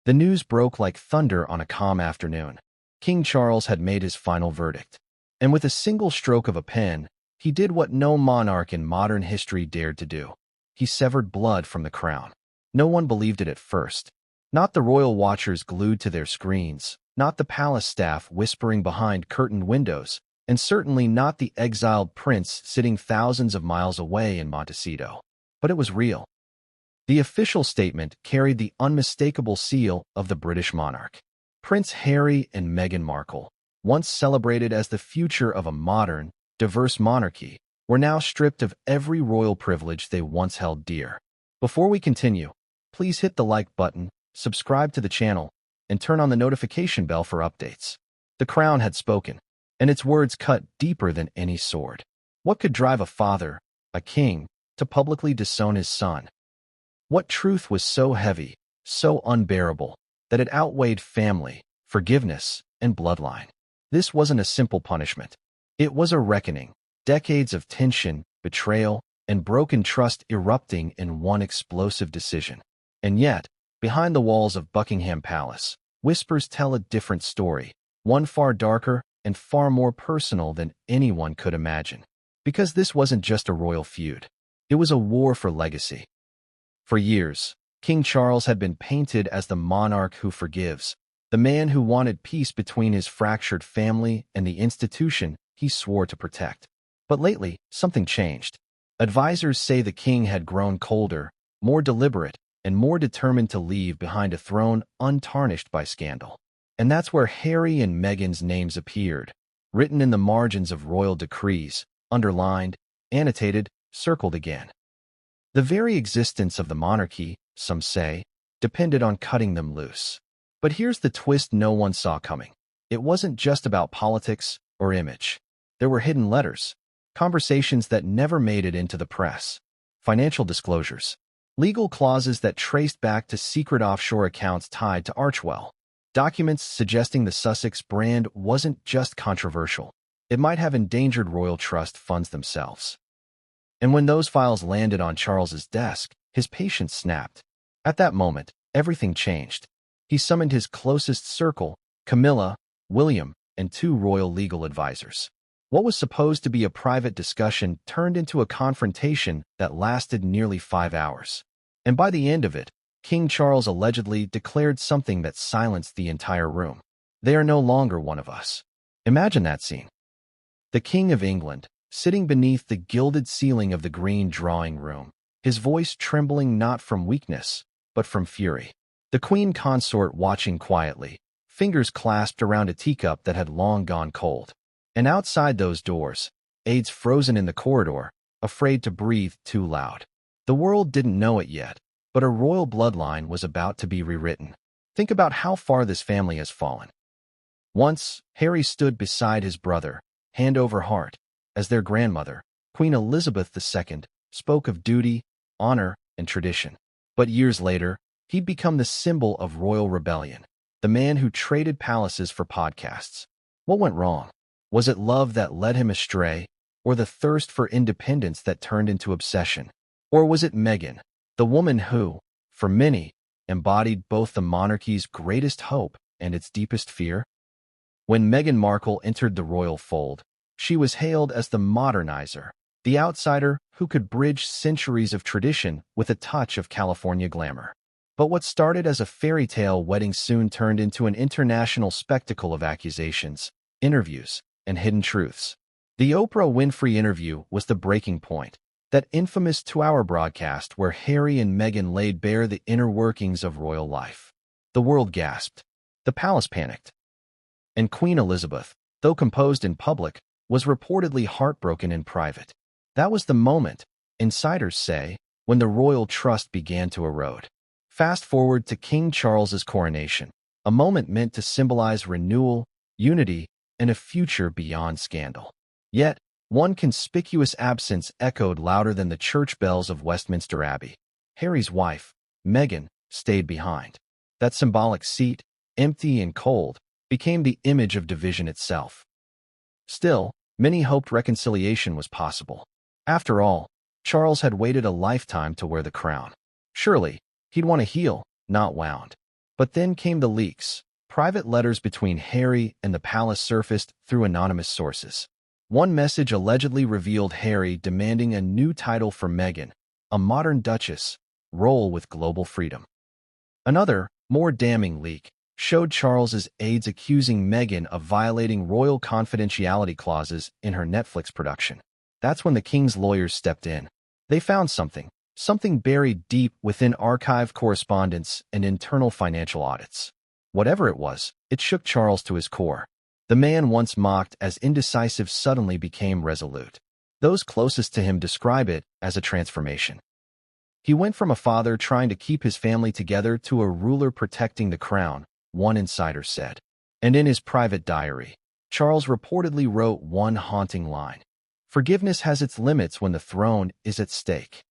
The news broke like thunder on a calm afternoon. King Charles had made his final verdict. And with a single stroke of a pen, he did what no monarch in modern history dared to do. He severed blood from the crown. No one believed it at first. Not the royal watchers glued to their screens, not the palace staff whispering behind curtained windows, and certainly not the exiled prince sitting thousands of miles away in Montecito. But it was real. The official statement carried the unmistakable seal of the British monarch. Prince Harry and Meghan Markle, once celebrated as the future of a modern, diverse monarchy, were now stripped of every royal privilege they once held dear. Before we continue, please hit the like button, subscribe to the channel, and turn on the notification bell for updates. The crown had spoken, and its words cut deeper than any sword. What could drive a father, a king, to publicly disown his son? What truth was so heavy, so unbearable, that it outweighed family, forgiveness, and bloodline? This wasn't a simple punishment. It was a reckoning, decades of tension, betrayal, and broken trust erupting in one explosive decision. And yet, behind the walls of Buckingham Palace, whispers tell a different story, one far darker and far more personal than anyone could imagine. Because this wasn't just a royal feud. It was a war for legacy. For years, King Charles had been painted as the monarch who forgives, the man who wanted peace between his fractured family and the institution he swore to protect. But lately, something changed. Advisors say the king had grown colder, more deliberate, and more determined to leave behind a throne untarnished by scandal. And that's where Harry and Meghan's names appeared, written in the margins of royal decrees, underlined, annotated, circled again. The very existence of the monarchy, some say, depended on cutting them loose. But here's the twist no one saw coming. It wasn't just about politics or image. There were hidden letters, conversations that never made it into the press, financial disclosures, legal clauses that traced back to secret offshore accounts tied to Archwell, documents suggesting the Sussex brand wasn't just controversial. It might have endangered royal trust funds themselves. And when those files landed on Charles's desk, his patience snapped. At that moment, everything changed. He summoned his closest circle, Camilla, William, and 2 royal legal advisors. What was supposed to be a private discussion turned into a confrontation that lasted nearly 5 hours. And by the end of it, King Charles allegedly declared something that silenced the entire room. They are no longer one of us. Imagine that scene. The King of England, sitting beneath the gilded ceiling of the green drawing room, his voice trembling not from weakness, but from fury. The Queen Consort watching quietly, fingers clasped around a teacup that had long gone cold. And outside those doors, aides frozen in the corridor, afraid to breathe too loud. The world didn't know it yet, but a royal bloodline was about to be rewritten. Think about how far this family has fallen. Once, Harry stood beside his brother, hand over heart, as their grandmother, Queen Elizabeth II, spoke of duty, honor, and tradition. But years later, he'd become the symbol of royal rebellion, the man who traded palaces for podcasts. What went wrong? Was it love that led him astray, or the thirst for independence that turned into obsession? Or was it Meghan, the woman who, for many, embodied both the monarchy's greatest hope and its deepest fear? When Meghan Markle entered the royal fold, she was hailed as the modernizer, the outsider who could bridge centuries of tradition with a touch of California glamour. But what started as a fairy tale wedding soon turned into an international spectacle of accusations, interviews, and hidden truths. The Oprah Winfrey interview was the breaking point, that infamous 2-hour broadcast where Harry and Meghan laid bare the inner workings of royal life. The world gasped. The palace panicked. And Queen Elizabeth, though composed in public, was reportedly heartbroken in private. That was the moment, insiders say, when the royal trust began to erode. Fast forward to King Charles's coronation, a moment meant to symbolize renewal, unity, and a future beyond scandal. Yet, one conspicuous absence echoed louder than the church bells of Westminster Abbey. Harry's wife, Meghan, stayed behind. That symbolic seat, empty and cold, became the image of division itself. Still, many hoped reconciliation was possible. After all, Charles had waited a lifetime to wear the crown. Surely, he'd want to heal, not wound. But then came the leaks. Private letters between Harry and the palace surfaced through anonymous sources. One message allegedly revealed Harry demanding a new title for Meghan, a modern duchess, role with global freedom. Another, more damning leak, showed Charles's aides accusing Meghan of violating royal confidentiality clauses in her Netflix production. That's when the king's lawyers stepped in. They found something buried deep within archive correspondence and internal financial audits. Whatever it was, it shook Charles to his core. The man once mocked as indecisive suddenly became resolute. Those closest to him describe it as a transformation. He went from a father trying to keep his family together to a ruler protecting the crown, one insider said. And in his private diary, Charles reportedly wrote one haunting line: "Forgiveness has its limits when the throne is at stake."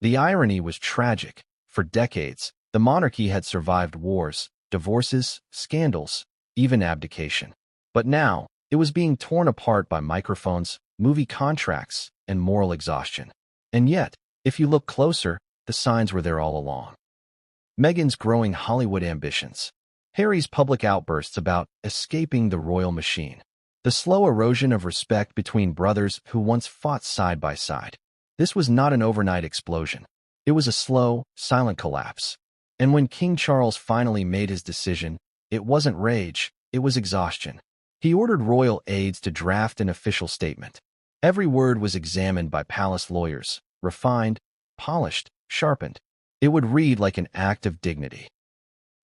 The irony was tragic. For decades, the monarchy had survived wars, divorces, scandals, even abdication. But now, it was being torn apart by microphones, movie contracts, and moral exhaustion. And yet, if you look closer, the signs were there all along. Meghan's growing Hollywood ambitions. Harry's public outbursts about escaping the royal machine. The slow erosion of respect between brothers who once fought side by side. This was not an overnight explosion. It was a slow, silent collapse. And when King Charles finally made his decision, it wasn't rage, it was exhaustion. He ordered royal aides to draft an official statement. Every word was examined by palace lawyers, refined, polished, sharpened. It would read like an act of dignity.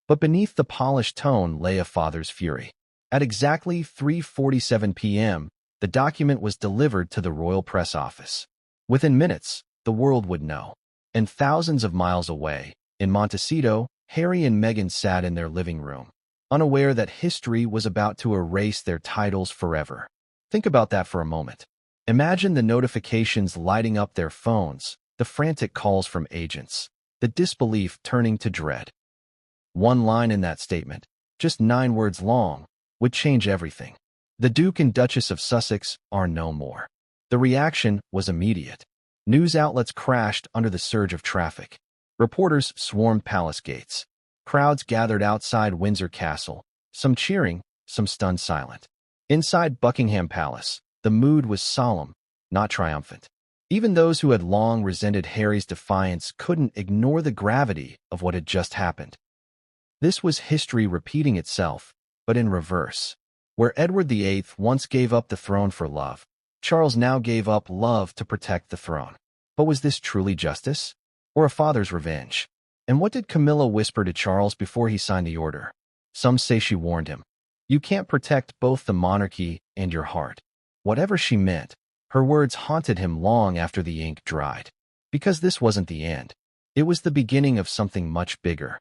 But beneath the polished tone lay a father's fury. At exactly 3:47 p.m., the document was delivered to the royal press office. Within minutes, the world would know. And thousands of miles away, in Montecito, Harry and Meghan sat in their living room, unaware that history was about to erase their titles forever. Think about that for a moment. Imagine the notifications lighting up their phones, the frantic calls from agents, the disbelief turning to dread. One line in that statement, just 9 words long, would change everything. The Duke and Duchess of Sussex are no more. The reaction was immediate. News outlets crashed under the surge of traffic. Reporters swarmed palace gates. Crowds gathered outside Windsor Castle, some cheering, some stunned silent. Inside Buckingham Palace, the mood was solemn, not triumphant. Even those who had long resented Harry's defiance couldn't ignore the gravity of what had just happened. This was history repeating itself, but in reverse. Where Edward VIII once gave up the throne for love, Charles now gave up love to protect the throne. But was this truly justice? Or a father's revenge? And what did Camilla whisper to Charles before he signed the order? Some say she warned him. You can't protect both the monarchy and your heart. Whatever she meant, her words haunted him long after the ink dried. Because this wasn't the end. It was the beginning of something much bigger.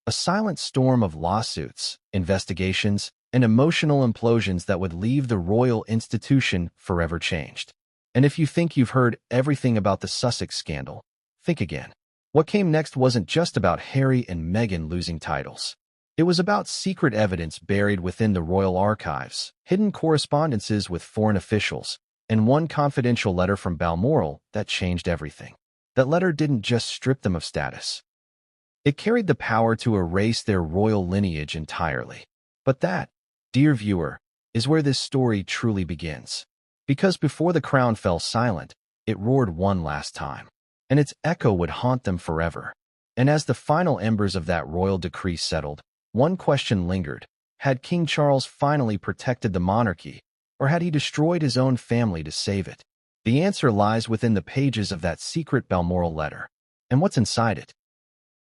A silent storm of lawsuits, investigations, and emotional implosions that would leave the royal institution forever changed. And if you think you've heard everything about the Sussex scandal, think again. What came next wasn't just about Harry and Meghan losing titles. It was about secret evidence buried within the royal archives, hidden correspondences with foreign officials, and one confidential letter from Balmoral that changed everything. That letter didn't just strip them of status. It carried the power to erase their royal lineage entirely. But that, dear viewer, is where this story truly begins. Because before the crown fell silent, it roared one last time, and its echo would haunt them forever. And as the final embers of that royal decree settled, one question lingered. Had King Charles finally protected the monarchy, or had he destroyed his own family to save it? The answer lies within the pages of that secret Balmoral letter. And what's inside it?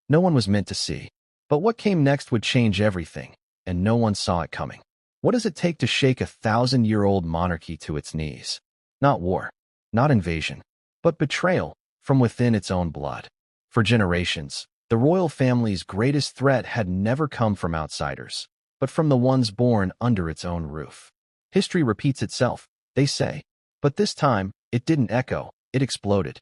No one was meant to see. But what came next would change everything, and no one saw it coming. What does it take to shake a 1,000-year-old monarchy to its knees? Not war, not invasion, but betrayal from within its own blood. For generations, the royal family's greatest threat had never come from outsiders, but from the ones born under its own roof. History repeats itself, they say, but this time, it didn't echo, it exploded.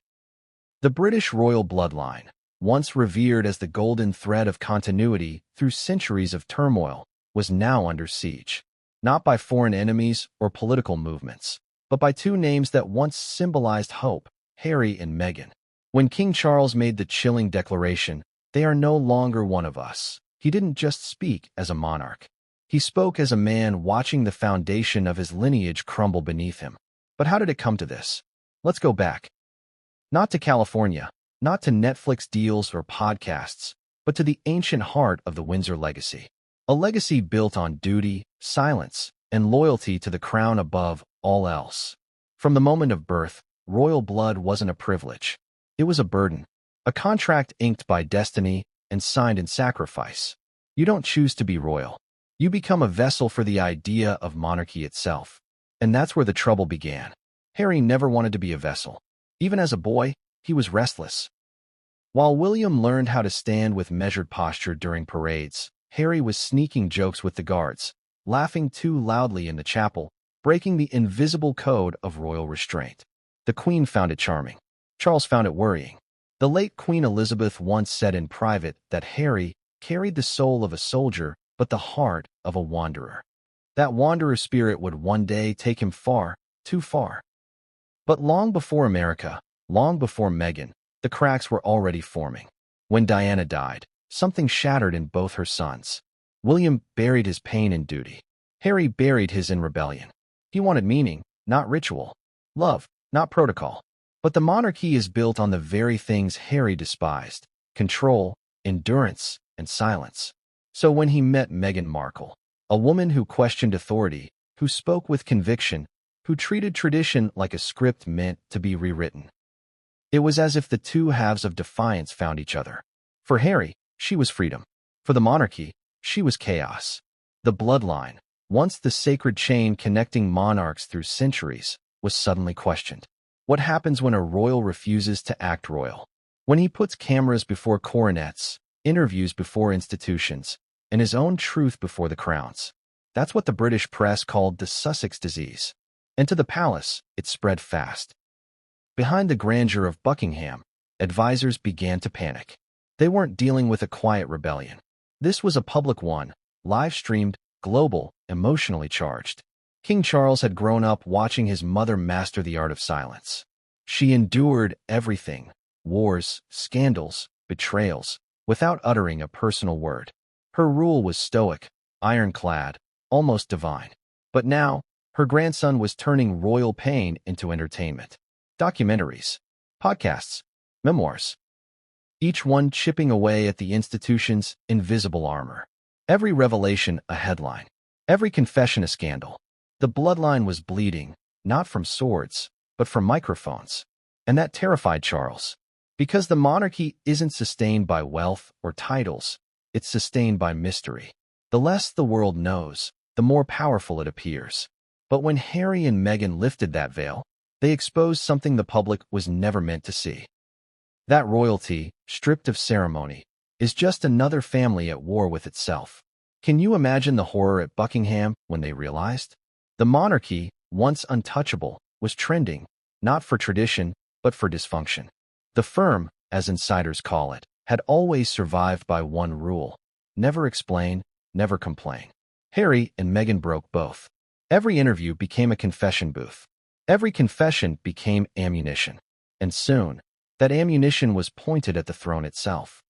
The British royal bloodline, once revered as the golden thread of continuity through centuries of turmoil, was now under siege. Not by foreign enemies or political movements, but by two names that once symbolized hope, Harry and Meghan. When King Charles made the chilling declaration, "They are no longer one of us," He didn't just speak as a monarch. He spoke as a man watching the foundation of his lineage crumble beneath him. But how did it come to this? Let's go back. Not to California, not to Netflix deals or podcasts, but to the ancient heart of the Windsor legacy. A legacy built on duty, silence, and loyalty to the crown above all else. From the moment of birth, royal blood wasn't a privilege. It was a burden, a contract inked by destiny and signed in sacrifice. You don't choose to be royal. You become a vessel for the idea of monarchy itself. And that's where the trouble began. Harry never wanted to be a vessel. Even as a boy, he was restless. While William learned how to stand with measured posture during parades, Harry was sneaking jokes with the guards, laughing too loudly in the chapel, breaking the invisible code of royal restraint. The Queen found it charming. Charles found it worrying. The late Queen Elizabeth once said in private that Harry carried the soul of a soldier but the heart of a wanderer. That wanderer spirit would one day take him far, too far. But long before America, long before Meghan, the cracks were already forming. When Diana died, something shattered in both her sons. William buried his pain in duty. Harry buried his in rebellion. He wanted meaning, not ritual. Love, not protocol. But the monarchy is built on the very things Harry despised: control, endurance, and silence. So when he met Meghan Markle, a woman who questioned authority, who spoke with conviction, who treated tradition like a script meant to be rewritten, it was as if the two halves of defiance found each other. For Harry, she was freedom. For the monarchy, she was chaos. The bloodline, once the sacred chain connecting monarchs through centuries, was suddenly questioned. What happens when a royal refuses to act royal? When he puts cameras before coronets, interviews before institutions, and his own truth before the crowns. That's what the British press called the Sussex disease. And to the palace, it spread fast. Behind the grandeur of Buckingham, advisors began to panic. They weren't dealing with a quiet rebellion. This was a public one, live-streamed, global, emotionally charged. King Charles had grown up watching his mother master the art of silence. She endured everything: wars, scandals, betrayals, without uttering a personal word. Her rule was stoic, ironclad, almost divine. But now, her grandson was turning royal pain into entertainment. Documentaries, podcasts, memoirs. Each one chipping away at the institution's invisible armor. Every revelation a headline. Every confession a scandal. The bloodline was bleeding, not from swords, but from microphones. And that terrified Charles. Because the monarchy isn't sustained by wealth or titles, it's sustained by mystery. The less the world knows, the more powerful it appears. But when Harry and Meghan lifted that veil, they exposed something the public was never meant to see. That royalty, stripped of ceremony, is just another family at war with itself. Can you imagine the horror at Buckingham when they realized? The monarchy, once untouchable, was trending, not for tradition, but for dysfunction. The firm, as insiders call it, had always survived by one rule: never explain, never complain. Harry and Meghan broke both. Every interview became a confession booth. Every confession became ammunition. And soon, that ammunition was pointed at the throne itself.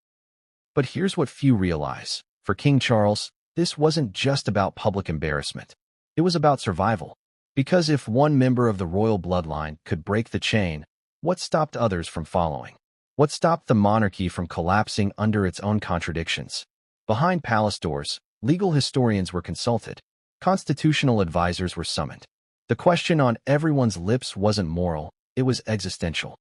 But here's what few realize. For King Charles, this wasn't just about public embarrassment. It was about survival. Because if one member of the royal bloodline could break the chain, what stopped others from following? What stopped the monarchy from collapsing under its own contradictions? Behind palace doors, legal historians were consulted. Constitutional advisors were summoned. The question on everyone's lips wasn't moral, it was existential.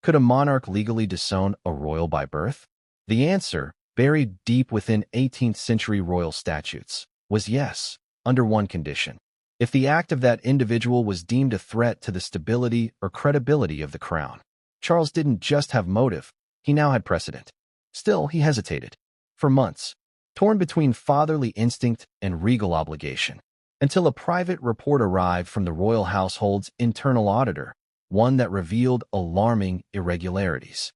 Could a monarch legally disown a royal by birth? The answer, buried deep within 18th century royal statutes, was yes, under one condition: if the act of that individual was deemed a threat to the stability or credibility of the crown. Charles didn't just have motive, he now had precedent. Still, he hesitated. For months, torn between fatherly instinct and regal obligation, until a private report arrived from the royal household's internal auditor, one that revealed alarming irregularities.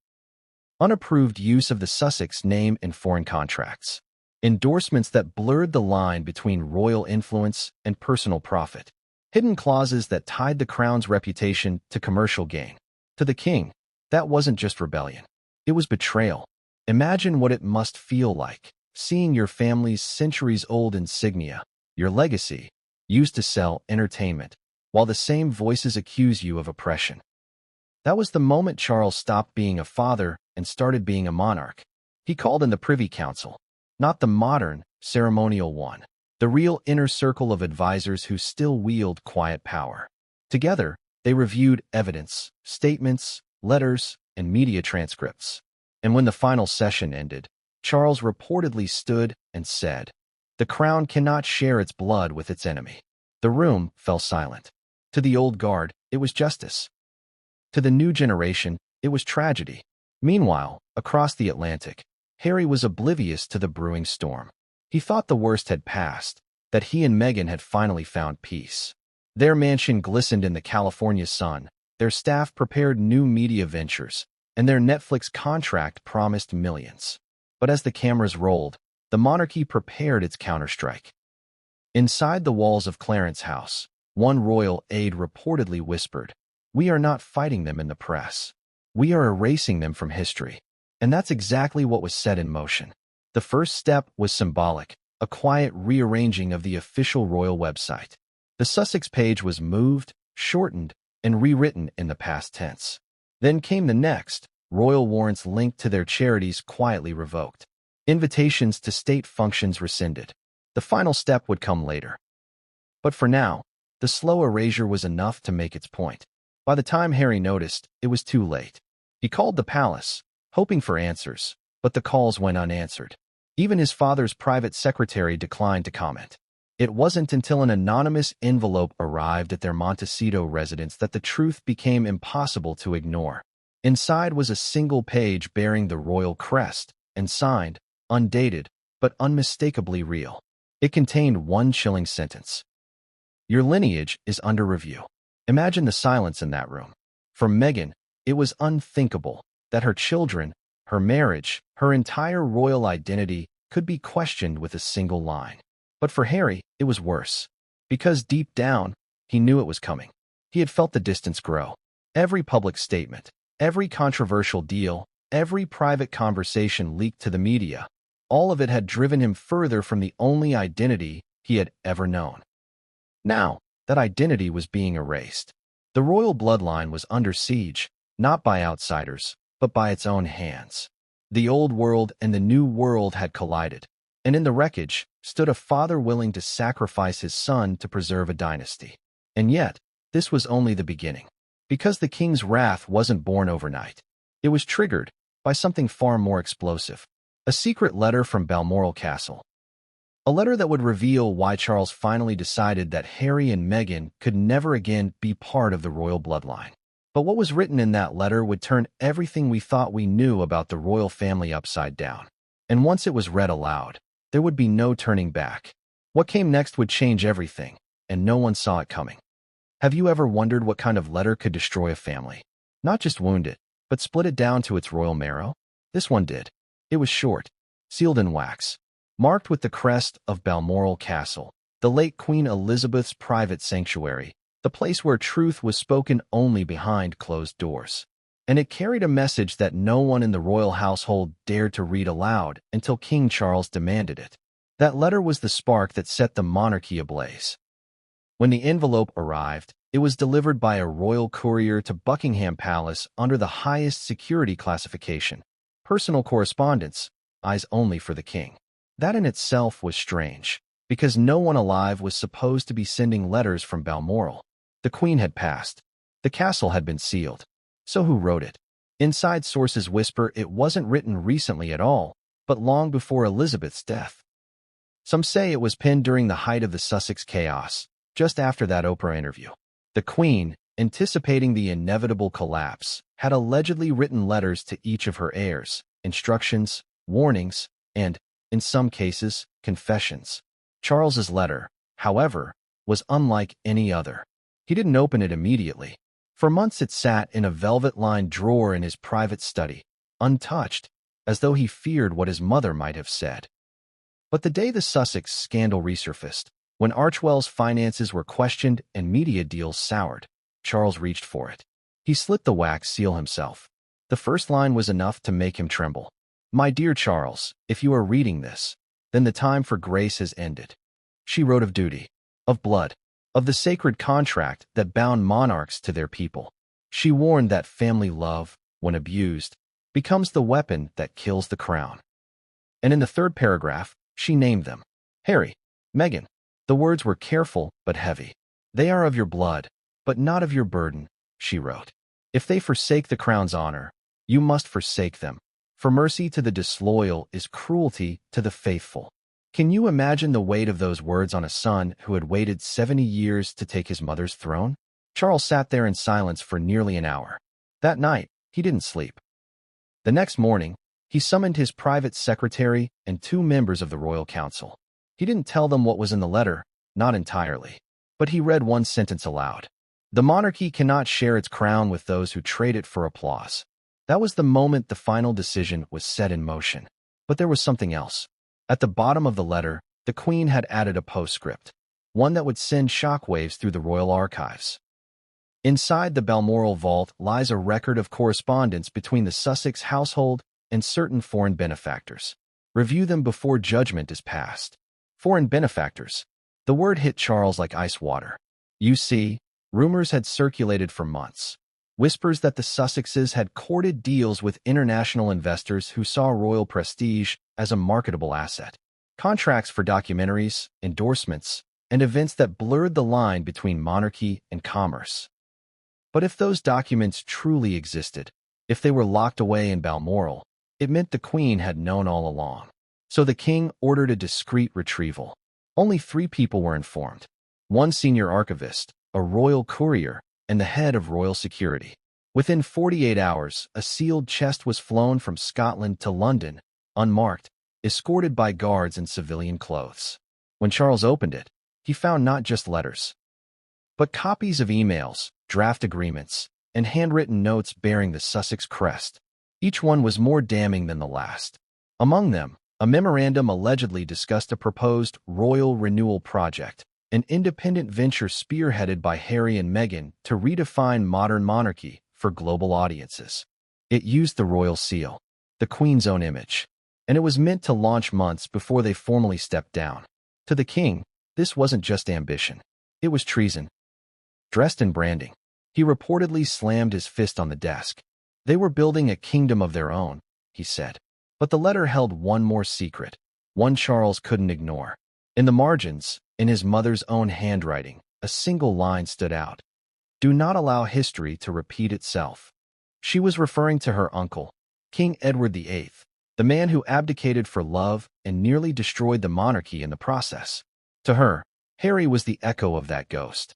Unapproved use of the Sussex name in foreign contracts. Endorsements that blurred the line between royal influence and personal profit. Hidden clauses that tied the crown's reputation to commercial gain. To the king, that wasn't just rebellion. It was betrayal. Imagine what it must feel like, seeing your family's centuries-old insignia, your legacy, used to sell entertainment, while the same voices accuse you of oppression. That was the moment Charles stopped being a father and started being a monarch. He called in the Privy Council, not the modern, ceremonial one, the real inner circle of advisors who still wield quiet power. Together, they reviewed evidence, statements, letters, and media transcripts. And when the final session ended, Charles reportedly stood and said, "The crown cannot share its blood with its enemy." The room fell silent. To the old guard, it was justice. To the new generation, it was tragedy. Meanwhile, across the Atlantic, Harry was oblivious to the brewing storm. He thought the worst had passed, that he and Meghan had finally found peace. Their mansion glistened in the California sun, their staff prepared new media ventures, and their Netflix contract promised millions. But as the cameras rolled, the monarchy prepared its counterstrike. Inside the walls of Clarence House, one royal aide reportedly whispered, "We are not fighting them in the press. We are erasing them from history." And that's exactly what was set in motion. The first step was symbolic, a quiet rearranging of the official royal website. The Sussex page was moved, shortened, and rewritten in the past tense. Then came the next, royal warrants linked to their charities quietly revoked. Invitations to state functions rescinded. The final step would come later. But for now, the slow erasure was enough to make its point. By the time Harry noticed, it was too late. He called the palace, hoping for answers, but the calls went unanswered. Even his father's private secretary declined to comment. It wasn't until an anonymous envelope arrived at their Montecito residence that the truth became impossible to ignore. Inside was a single page bearing the royal crest, and signed, undated, but unmistakably real. It contained one chilling sentence. "Your lineage is under review." Imagine the silence in that room. For Meghan, it was unthinkable that her children, her marriage, her entire royal identity could be questioned with a single line. But for Harry, it was worse. Because deep down, he knew it was coming. He had felt the distance grow. Every public statement, every controversial deal, every private conversation leaked to the media, all of it had driven him further from the only identity he had ever known. Now, that identity was being erased. The royal bloodline was under siege, not by outsiders, but by its own hands. The old world and the new world had collided, and in the wreckage stood a father willing to sacrifice his son to preserve a dynasty. And yet, this was only the beginning. Because the king's wrath wasn't born overnight. It was triggered by something far more explosive. A secret letter from Balmoral Castle. A letter that would reveal why Charles finally decided that Harry and Meghan could never again be part of the royal bloodline. But what was written in that letter would turn everything we thought we knew about the royal family upside down. And once it was read aloud, there would be no turning back. What came next would change everything, and no one saw it coming. Have you ever wondered what kind of letter could destroy a family? Not just wound it, but split it down to its royal marrow? This one did. It was short, sealed in wax, marked with the crest of Balmoral Castle, the late Queen Elizabeth's private sanctuary, the place where truth was spoken only behind closed doors. And it carried a message that no one in the royal household dared to read aloud until King Charles demanded it. That letter was the spark that set the monarchy ablaze. When the envelope arrived, it was delivered by a royal courier to Buckingham Palace under the highest security classification. Personal correspondence, eyes only for the king. That in itself was strange, because no one alive was supposed to be sending letters from Balmoral. The queen had passed. The castle had been sealed. So who wrote it? Inside sources whisper it wasn't written recently at all, but long before Elizabeth's death. Some say it was penned during the height of the Sussex chaos, just after that Oprah interview. The queen, anticipating the inevitable collapse, had allegedly written letters to each of her heirs, instructions, warnings, and, in some cases, confessions. Charles's letter, however, was unlike any other. He didn't open it immediately. For months it sat in a velvet-lined drawer in his private study, untouched, as though he feared what his mother might have said. But the day the Sussex scandal resurfaced, when Archewell's finances were questioned and media deals soured, Charles reached for it. He slit the wax seal himself. The first line was enough to make him tremble. "My dear Charles, if you are reading this, then the time for grace has ended. She wrote of duty, of blood, of the sacred contract that bound monarchs to their people. She warned that family love, when abused, becomes the weapon that kills the crown. And in the third paragraph, she named them. Harry, Meghan. The words were careful but heavy. They are of your blood, but not of your burden, she wrote. If they forsake the crown's honor, you must forsake them. For mercy to the disloyal is cruelty to the faithful. Can you imagine the weight of those words on a son who had waited 70 years to take his mother's throne? Charles sat there in silence for nearly an hour. That night, he didn't sleep. The next morning, he summoned his private secretary and 2 members of the royal council. He didn't tell them what was in the letter, not entirely, but he read one sentence aloud. The monarchy cannot share its crown with those who trade it for applause. That was the moment the final decision was set in motion. But there was something else. At the bottom of the letter, the Queen had added a postscript, one that would send shockwaves through the royal archives. Inside the Balmoral vault lies a record of correspondence between the Sussex household and certain foreign benefactors. Review them before judgment is passed. Foreign benefactors. The word hit Charles like ice water. You see, rumors had circulated for months. Whispers that the Sussexes had courted deals with international investors who saw royal prestige as a marketable asset. Contracts for documentaries, endorsements, and events that blurred the line between monarchy and commerce. But if those documents truly existed, if they were locked away in Balmoral, it meant the Queen had known all along. So the King ordered a discreet retrieval. Only 3 people were informed. 1 senior archivist, a royal courier, and the head of royal security. Within 48 hours, a sealed chest was flown from Scotland to London, unmarked, escorted by guards in civilian clothes. When Charles opened it, he found not just letters, but copies of emails, draft agreements, and handwritten notes bearing the Sussex crest. Each one was more damning than the last. Among them, a memorandum allegedly discussed a proposed royal renewal project, an independent venture spearheaded by Harry and Meghan to redefine modern monarchy for global audiences. It used the royal seal, the Queen's own image, and it was meant to launch months before they formally stepped down. To the King, this wasn't just ambition. It was treason. Dressed in branding, he reportedly slammed his fist on the desk. They were building a kingdom of their own, he said. But the letter held one more secret, one Charles couldn't ignore. In the margins, in his mother's own handwriting, a single line stood out. Do not allow history to repeat itself. She was referring to her uncle, King Edward VIII, the man who abdicated for love and nearly destroyed the monarchy in the process. To her, Harry was the echo of that ghost.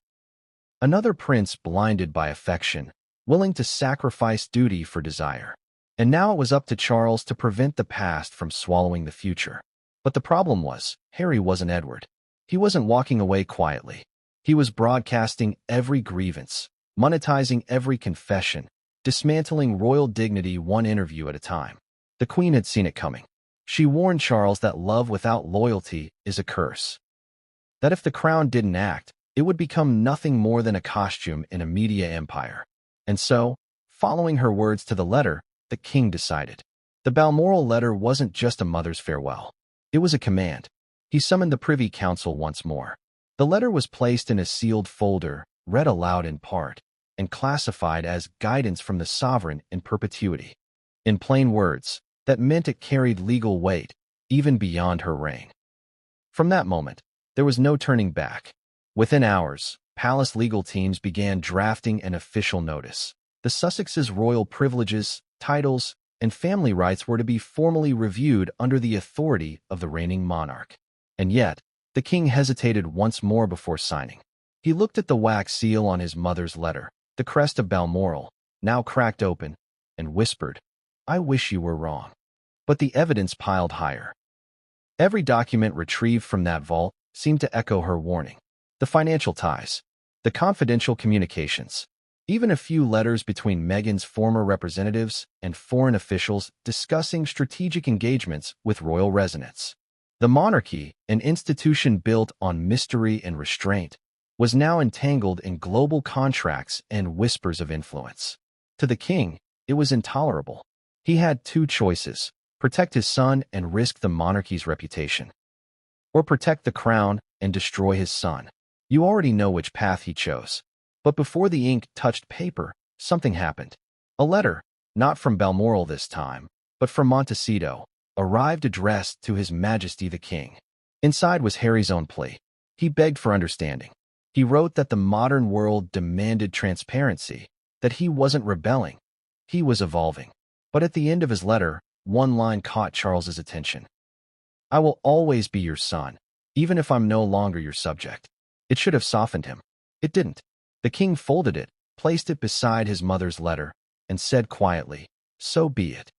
Another prince blinded by affection, willing to sacrifice duty for desire. And now it was up to Charles to prevent the past from swallowing the future. But the problem was, Harry wasn't Edward. He wasn't walking away quietly. He was broadcasting every grievance, monetizing every confession, dismantling royal dignity one interview at a time. The Queen had seen it coming. She warned Charles that love without loyalty is a curse. That if the crown didn't act, it would become nothing more than a costume in a media empire. And so, following her words to the letter, the King decided. The Balmoral letter wasn't just a mother's farewell. It was a command. He summoned the Privy Council once more. The letter was placed in a sealed folder, read aloud in part, and classified as guidance from the sovereign in perpetuity. In plain words, that meant it carried legal weight, even beyond her reign. From that moment, there was no turning back. Within hours, palace legal teams began drafting an official notice. The Sussexes' royal privileges, titles, and family rights were to be formally reviewed under the authority of the reigning monarch. And yet, the King hesitated once more before signing. He looked at the wax seal on his mother's letter, the crest of Balmoral, now cracked open, and whispered, "I wish you were wrong." But the evidence piled higher. Every document retrieved from that vault seemed to echo her warning. The financial ties, the confidential communications, even a few letters between Meghan's former representatives and foreign officials discussing strategic engagements with royal residents. The monarchy, an institution built on mystery and restraint, was now entangled in global contracts and whispers of influence. To the King, it was intolerable. He had 2 choices: protect his son and risk the monarchy's reputation. or protect the crown and destroy his son. You already know which path he chose. But before the ink touched paper, something happened. A letter, not from Balmoral this time, but from Montecito, arrived addressed to His Majesty the King. Inside was Harry's own plea. He begged for understanding. He wrote that the modern world demanded transparency, that he wasn't rebelling. He was evolving. But at the end of his letter, one line caught Charles's attention. "I will always be your son, even if I'm no longer your subject." It should have softened him. It didn't. The king folded it, placed it beside his mother's letter, and said quietly, "So be it."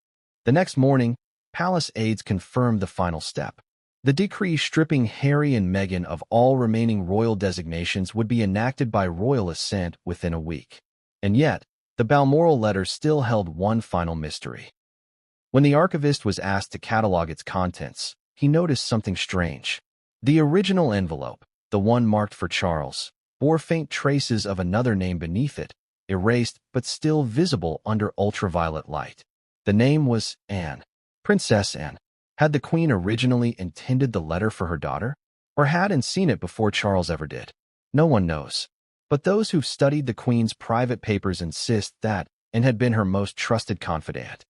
The next morning, palace aides confirmed the final step. The decree stripping Harry and Meghan of all remaining royal designations would be enacted by royal assent within a week. And yet, the Balmoral letter still held one final mystery. When the archivist was asked to catalog its contents, he noticed something strange. The original envelope, the one marked for Charles, bore faint traces of another name beneath it, erased but still visible under ultraviolet light. The name was Anne. Princess Anne. Had the Queen originally intended the letter for her daughter? Or hadn't seen it before Charles ever did? No one knows. But those who've studied the Queen's private papers insist that Anne had been her most trusted confidant.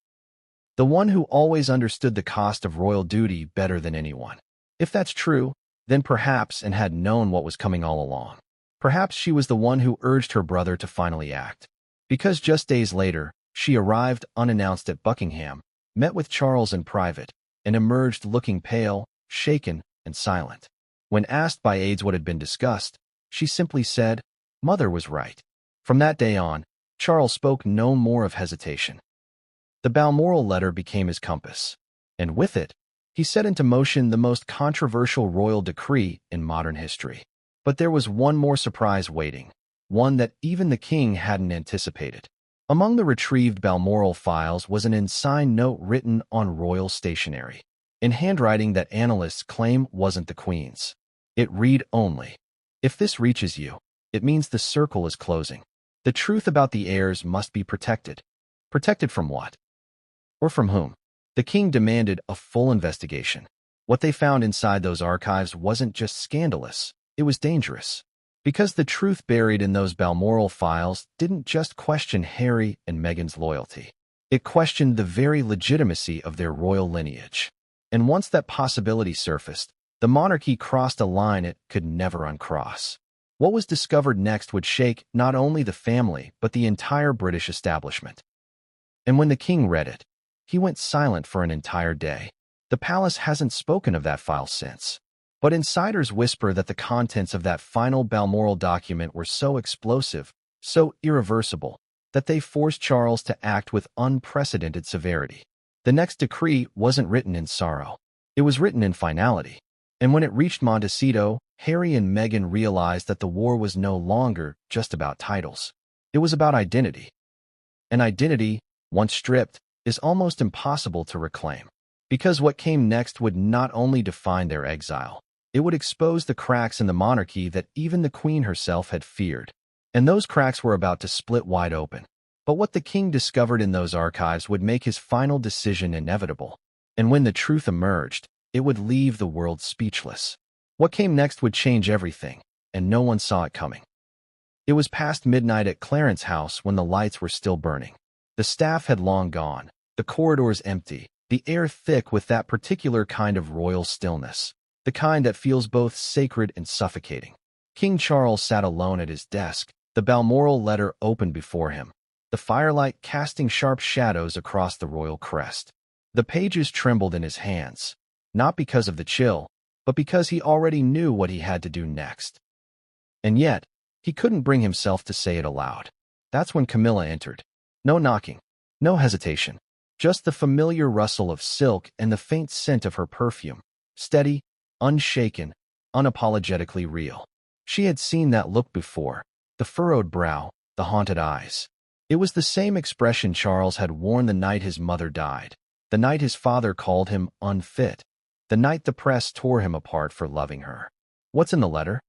The one who always understood the cost of royal duty better than anyone. If that's true, then perhaps Anne had known what was coming all along. Perhaps she was the one who urged her brother to finally act. Because just days later, she arrived unannounced at Buckingham, met with Charles in private, and emerged looking pale, shaken, and silent. When asked by aides what had been discussed, she simply said, "Mother was right." From that day on, Charles spoke no more of hesitation. The Balmoral letter became his compass, and with it, he set into motion the most controversial royal decree in modern history. But there was one more surprise waiting, one that even the king hadn't anticipated. Among the retrieved Balmoral files was an unsigned note written on royal stationery, in handwriting that analysts claim wasn't the Queen's. It read only, "If this reaches you, it means the circle is closing. The truth about the heirs must be protected." Protected from what? Or from whom? The king demanded a full investigation. What they found inside those archives wasn't just scandalous, it was dangerous. Because the truth buried in those Balmoral files didn't just question Harry and Meghan's loyalty. It questioned the very legitimacy of their royal lineage. And once that possibility surfaced, the monarchy crossed a line it could never uncross. What was discovered next would shake not only the family, but the entire British establishment. And when the king read it, he went silent for an entire day. The palace hasn't spoken of that file since. But insiders whisper that the contents of that final Balmoral document were so explosive, so irreversible, that they forced Charles to act with unprecedented severity. The next decree wasn't written in sorrow. It was written in finality. And when it reached Montecito, Harry and Meghan realized that the war was no longer just about titles. It was about identity. And identity, once stripped, is almost impossible to reclaim. Because what came next would not only define their exile, it would expose the cracks in the monarchy that even the Queen herself had feared. And those cracks were about to split wide open. But what the king discovered in those archives would make his final decision inevitable. And when the truth emerged, it would leave the world speechless. What came next would change everything, and no one saw it coming. It was past midnight at Clarence House when the lights were still burning. The staff had long gone, the corridors empty, the air thick with that particular kind of royal stillness. The kind that feels both sacred and suffocating. King Charles sat alone at his desk, the Balmoral letter open before him, the firelight casting sharp shadows across the royal crest. The pages trembled in his hands, not because of the chill, but because he already knew what he had to do next. And yet, he couldn't bring himself to say it aloud. That's when Camilla entered. No knocking, no hesitation, just the familiar rustle of silk and the faint scent of her perfume, steady, unshaken, unapologetically real. She had seen that look before, the furrowed brow, the haunted eyes. It was the same expression Charles had worn the night his mother died, the night his father called him unfit, the night the press tore him apart for loving her. "What's in the letter?"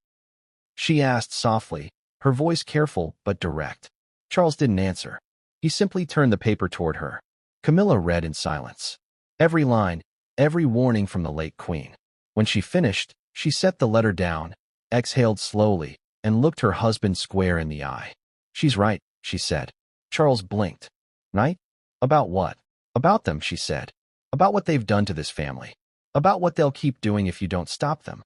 she asked softly, her voice careful but direct. Charles didn't answer. He simply turned the paper toward her. Camilla read in silence. Every line, every warning from the late Queen. When she finished, She set the letter down, exhaled slowly, and looked her husband square in the eye. "She's right," she said. Charles blinked. "Right? About what?" "About them," she said. "About what they've done to this family. About what they'll keep doing if you don't stop them."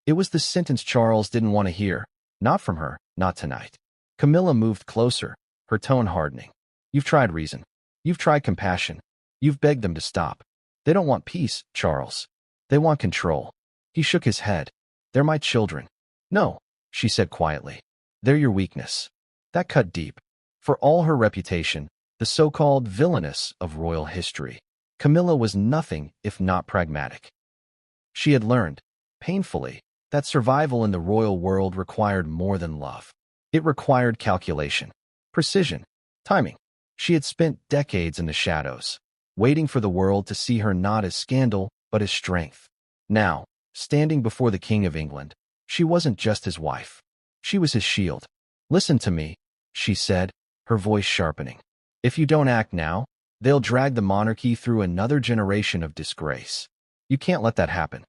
It was the sentence Charles didn't want to hear. Not from her, not tonight. Camilla moved closer, her tone hardening. "You've tried reason. You've tried compassion. You've begged them to stop. They don't want peace, Charles. They want control." He shook his head. "They're my children." "No," she said quietly. "They're your weakness." That cut deep. For all her reputation, the so-called villainess of royal history, Camilla was nothing if not pragmatic. She had learned, painfully, that survival in the royal world required more than love. It required calculation, precision, timing. She had spent decades in the shadows, waiting for the world to see her not as scandal, but as strength. Now, standing before the King of England, she wasn't just his wife. She was his shield. "Listen to me," she said, her voice sharpening. "If you don't act now, they'll drag the monarchy through another generation of disgrace. You can't let that happen.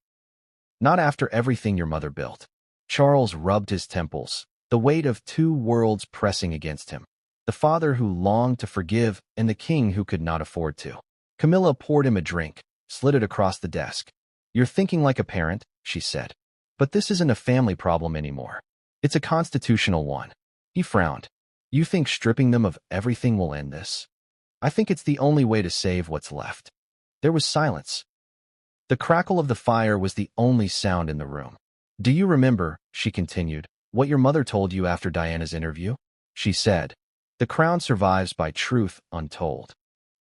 Not after everything your mother built." Charles rubbed his temples, the weight of two worlds pressing against him. The father who longed to forgive and the king who could not afford to. Camilla poured him a drink, slid it across the desk. "You're thinking like a parent," she said. "But this isn't a family problem anymore. It's a constitutional one." He frowned. "You think stripping them of everything will end this?" "I think it's the only way to save what's left." There was silence. The crackle of the fire was the only sound in the room. "Do you remember," she continued, "what your mother told you after Diana's interview?" She said, "The crown survives by truth untold."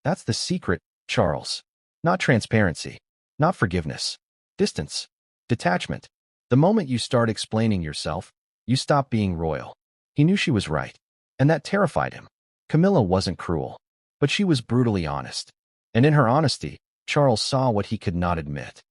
That's the secret, Charles. Not transparency, not forgiveness. Distance. Detachment. The moment you start explaining yourself, you stop being royal. He knew she was right, and that terrified him. Camilla wasn't cruel, but she was brutally honest. And in her honesty, Charles saw what he could not admit.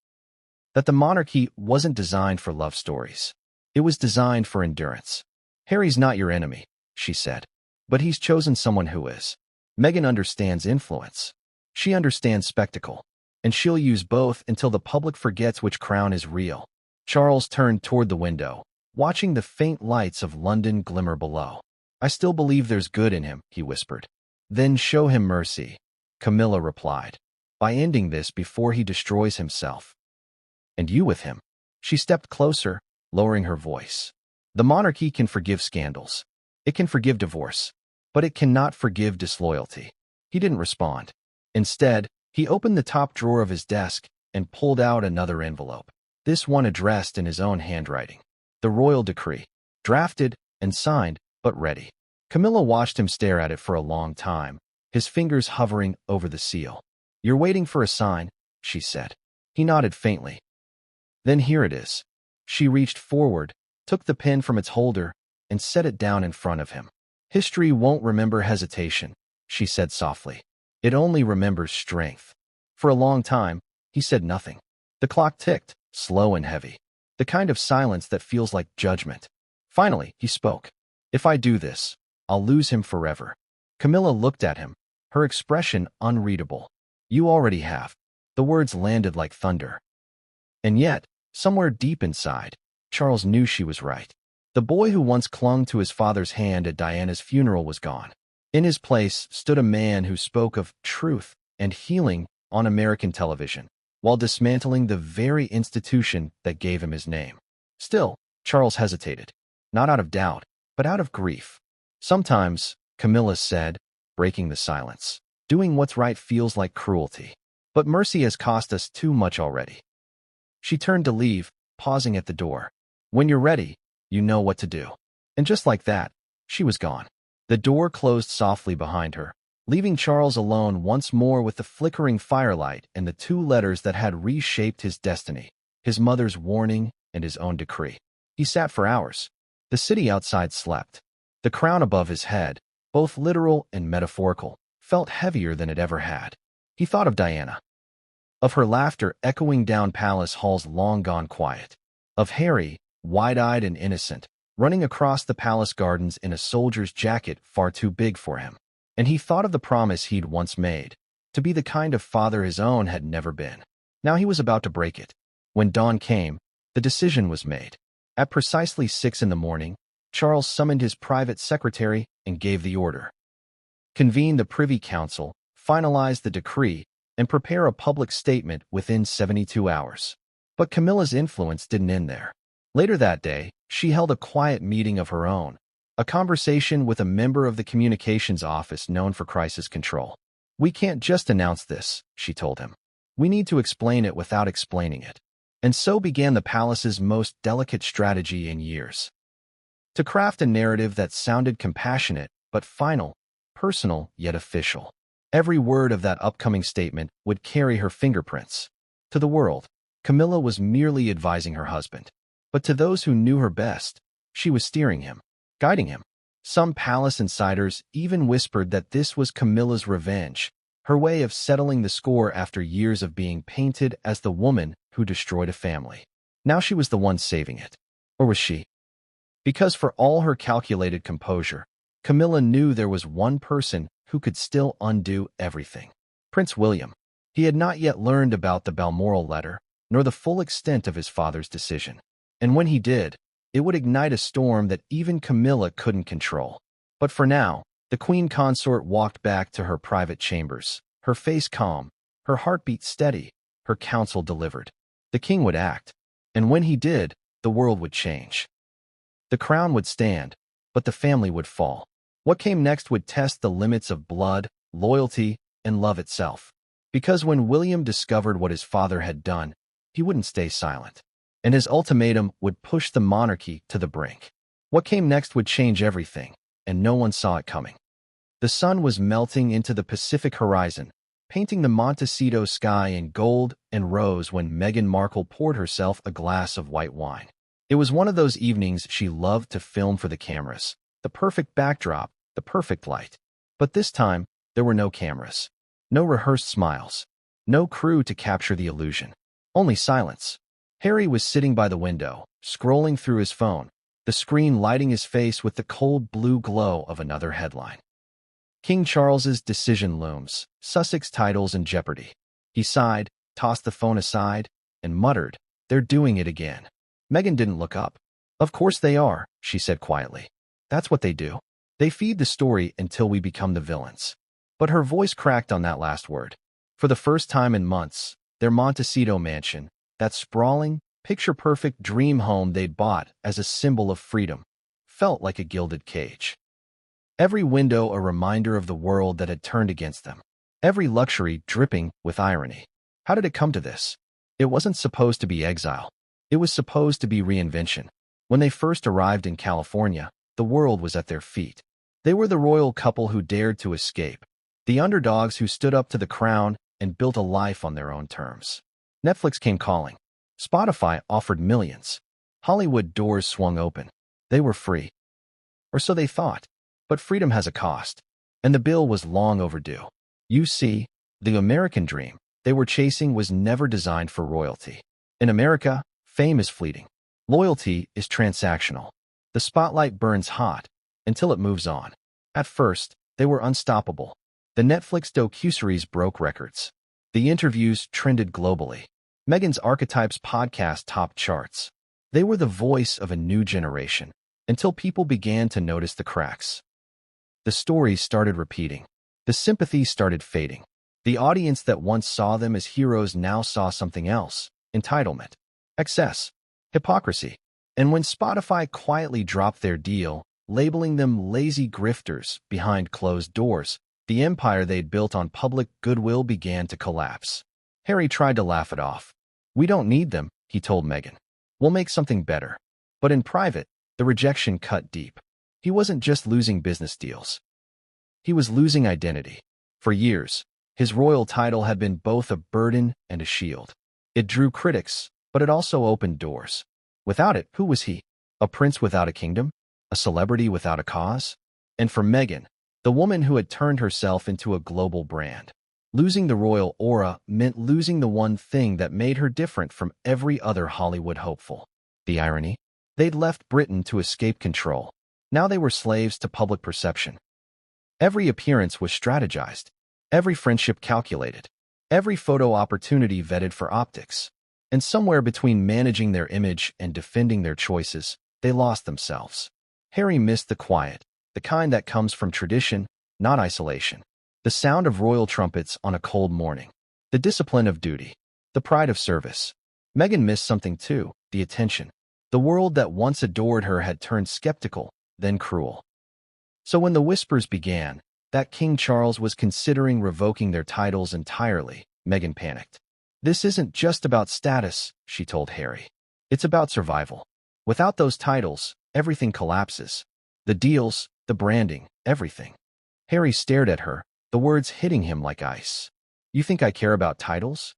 That the monarchy wasn't designed for love stories. It was designed for endurance. "Harry's not your enemy," she said, "but he's chosen someone who is. Meghan understands influence. She understands spectacle, and she'll use both until the public forgets which crown is real." Charles turned toward the window, watching the faint lights of London glimmer below. "I still believe there's good in him," he whispered. "Then show him mercy," Camilla replied, "by ending this before he destroys himself. And you with him." She stepped closer, lowering her voice. "The monarchy can forgive scandals. It can forgive divorce, but it cannot forgive disloyalty." He didn't respond. Instead, he opened the top drawer of his desk and pulled out another envelope, this one addressed in his own handwriting. The royal decree, drafted and signed, but ready. Camilla watched him stare at it for a long time, his fingers hovering over the seal. "You're waiting for a sign," she said. He nodded faintly. "Then here it is." She reached forward, took the pen from its holder, and set it down in front of him. "History won't remember hesitation," she said softly. "It only remembers strength." For a long time, he said nothing. The clock ticked, slow and heavy, the kind of silence that feels like judgment. Finally, he spoke. "If I do this, I'll lose him forever." Camilla looked at him, her expression unreadable. "You already have." The words landed like thunder. And yet, somewhere deep inside, Charles knew she was right. The boy who once clung to his father's hand at Diana's funeral was gone. In his place stood a man who spoke of truth and healing on American television, while dismantling the very institution that gave him his name. Still, Charles hesitated, not out of doubt, but out of grief. "Sometimes," Camilla said, breaking the silence, "doing what's right feels like cruelty. But mercy has cost us too much already." She turned to leave, pausing at the door. "When you're ready, you know what to do." And just like that, she was gone. The door closed softly behind her, leaving Charles alone once more with the flickering firelight and the two letters that had reshaped his destiny, his mother's warning and his own decree. He sat for hours. The city outside slept. The crown above his head, both literal and metaphorical, felt heavier than it ever had. He thought of Diana, of her laughter echoing down palace halls long gone quiet, of Harry, wide-eyed and innocent, running across the palace gardens in a soldier's jacket far too big for him. And he thought of the promise he'd once made, to be the kind of father his own had never been. Now he was about to break it. When dawn came, The decision was made. At precisely 6 in the morning, Charles summoned his private secretary and gave the order. Convene the Privy Council, finalize the decree, and prepare a public statement within 72 hours. But Camilla's influence didn't end there. Later that day, she held a quiet meeting of her own, a conversation with a member of the communications office known for crisis control. "We can't just announce this," she told him. "We need to explain it without explaining it." And so began the palace's most delicate strategy in years. To craft a narrative that sounded compassionate but final, personal yet official. Every word of that upcoming statement would carry her fingerprints. To the world, Camilla was merely advising her husband. But to those who knew her best, she was steering him, guiding him. Some palace insiders even whispered that this was Camilla's revenge, her way of settling the score after years of being painted as the woman who destroyed a family. Now she was the one saving it. Or was she? Because for all her calculated composure, Camilla knew there was one person who could still undo everything. Prince William. He had not yet learned about the Balmoral letter, nor the full extent of his father's decision. And when he did, it would ignite a storm that even Camilla couldn't control. But for now, the queen consort walked back to her private chambers, her face calm, her heartbeat steady, her counsel delivered. The king would act, and when he did, the world would change. The crown would stand, but the family would fall. What came next would test the limits of blood, loyalty, and love itself. Because when William discovered what his father had done, he wouldn't stay silent. And his ultimatum would push the monarchy to the brink. What came next would change everything, and no one saw it coming. The sun was melting into the Pacific horizon, painting the Montecito sky in gold and rose when Meghan Markle poured herself a glass of white wine. It was one of those evenings she loved to film for the cameras, the perfect backdrop, the perfect light. But this time, there were no cameras, no rehearsed smiles, no crew to capture the illusion, only silence. Harry was sitting by the window, scrolling through his phone, the screen lighting his face with the cold blue glow of another headline. King Charles's decision looms, Sussex titles in jeopardy. He sighed, tossed the phone aside, and muttered, "They're doing it again." Meghan didn't look up. "Of course they are," she said quietly. "That's what they do. They feed the story until we become the villains." But her voice cracked on that last word. For the first time in months, their Montecito mansion, that sprawling, picture-perfect dream home they'd bought as a symbol of freedom, felt like a gilded cage. Every window a reminder of the world that had turned against them. Every luxury dripping with irony. How did it come to this? It wasn't supposed to be exile. It was supposed to be reinvention. When they first arrived in California, the world was at their feet. They were the royal couple who dared to escape, the underdogs who stood up to the crown and built a life on their own terms. Netflix came calling. Spotify offered millions. Hollywood doors swung open. They were free. Or so they thought. But freedom has a cost. And the bill was long overdue. You see, the American dream they were chasing was never designed for royalty. In America, fame is fleeting. Loyalty is transactional. The spotlight burns hot until it moves on. At first, they were unstoppable. The Netflix docuseries broke records. The interviews trended globally. Meghan's Archetypes podcast topped charts. They were the voice of a new generation, until people began to notice the cracks. The stories started repeating. The sympathy started fading. The audience that once saw them as heroes now saw something else: entitlement, excess, hypocrisy. And when Spotify quietly dropped their deal, labeling them lazy grifters behind closed doors, the empire they'd built on public goodwill began to collapse. Harry tried to laugh it off. "We don't need them," he told Meghan. "We'll make something better." But in private, the rejection cut deep. He wasn't just losing business deals. He was losing identity. For years, his royal title had been both a burden and a shield. It drew critics, but it also opened doors. Without it, who was he? A prince without a kingdom? A celebrity without a cause? And for Meghan, the woman who had turned herself into a global brand, losing the royal aura meant losing the one thing that made her different from every other Hollywood hopeful. The irony? They'd left Britain to escape control. Now they were slaves to public perception. Every appearance was strategized. Every friendship calculated. Every photo opportunity vetted for optics. And somewhere between managing their image and defending their choices, they lost themselves. Harry missed the quiet, the kind that comes from tradition, not isolation. The sound of royal trumpets on a cold morning. The discipline of duty. The pride of service. Meghan missed something too, the attention. The world that once adored her had turned skeptical, then cruel. So when the whispers began, that King Charles was considering revoking their titles entirely, Meghan panicked. This isn't just about status, she told Harry. It's about survival. Without those titles, everything collapses. The deals, the branding, everything. Harry stared at her, the words hitting him like ice. You think I care about titles?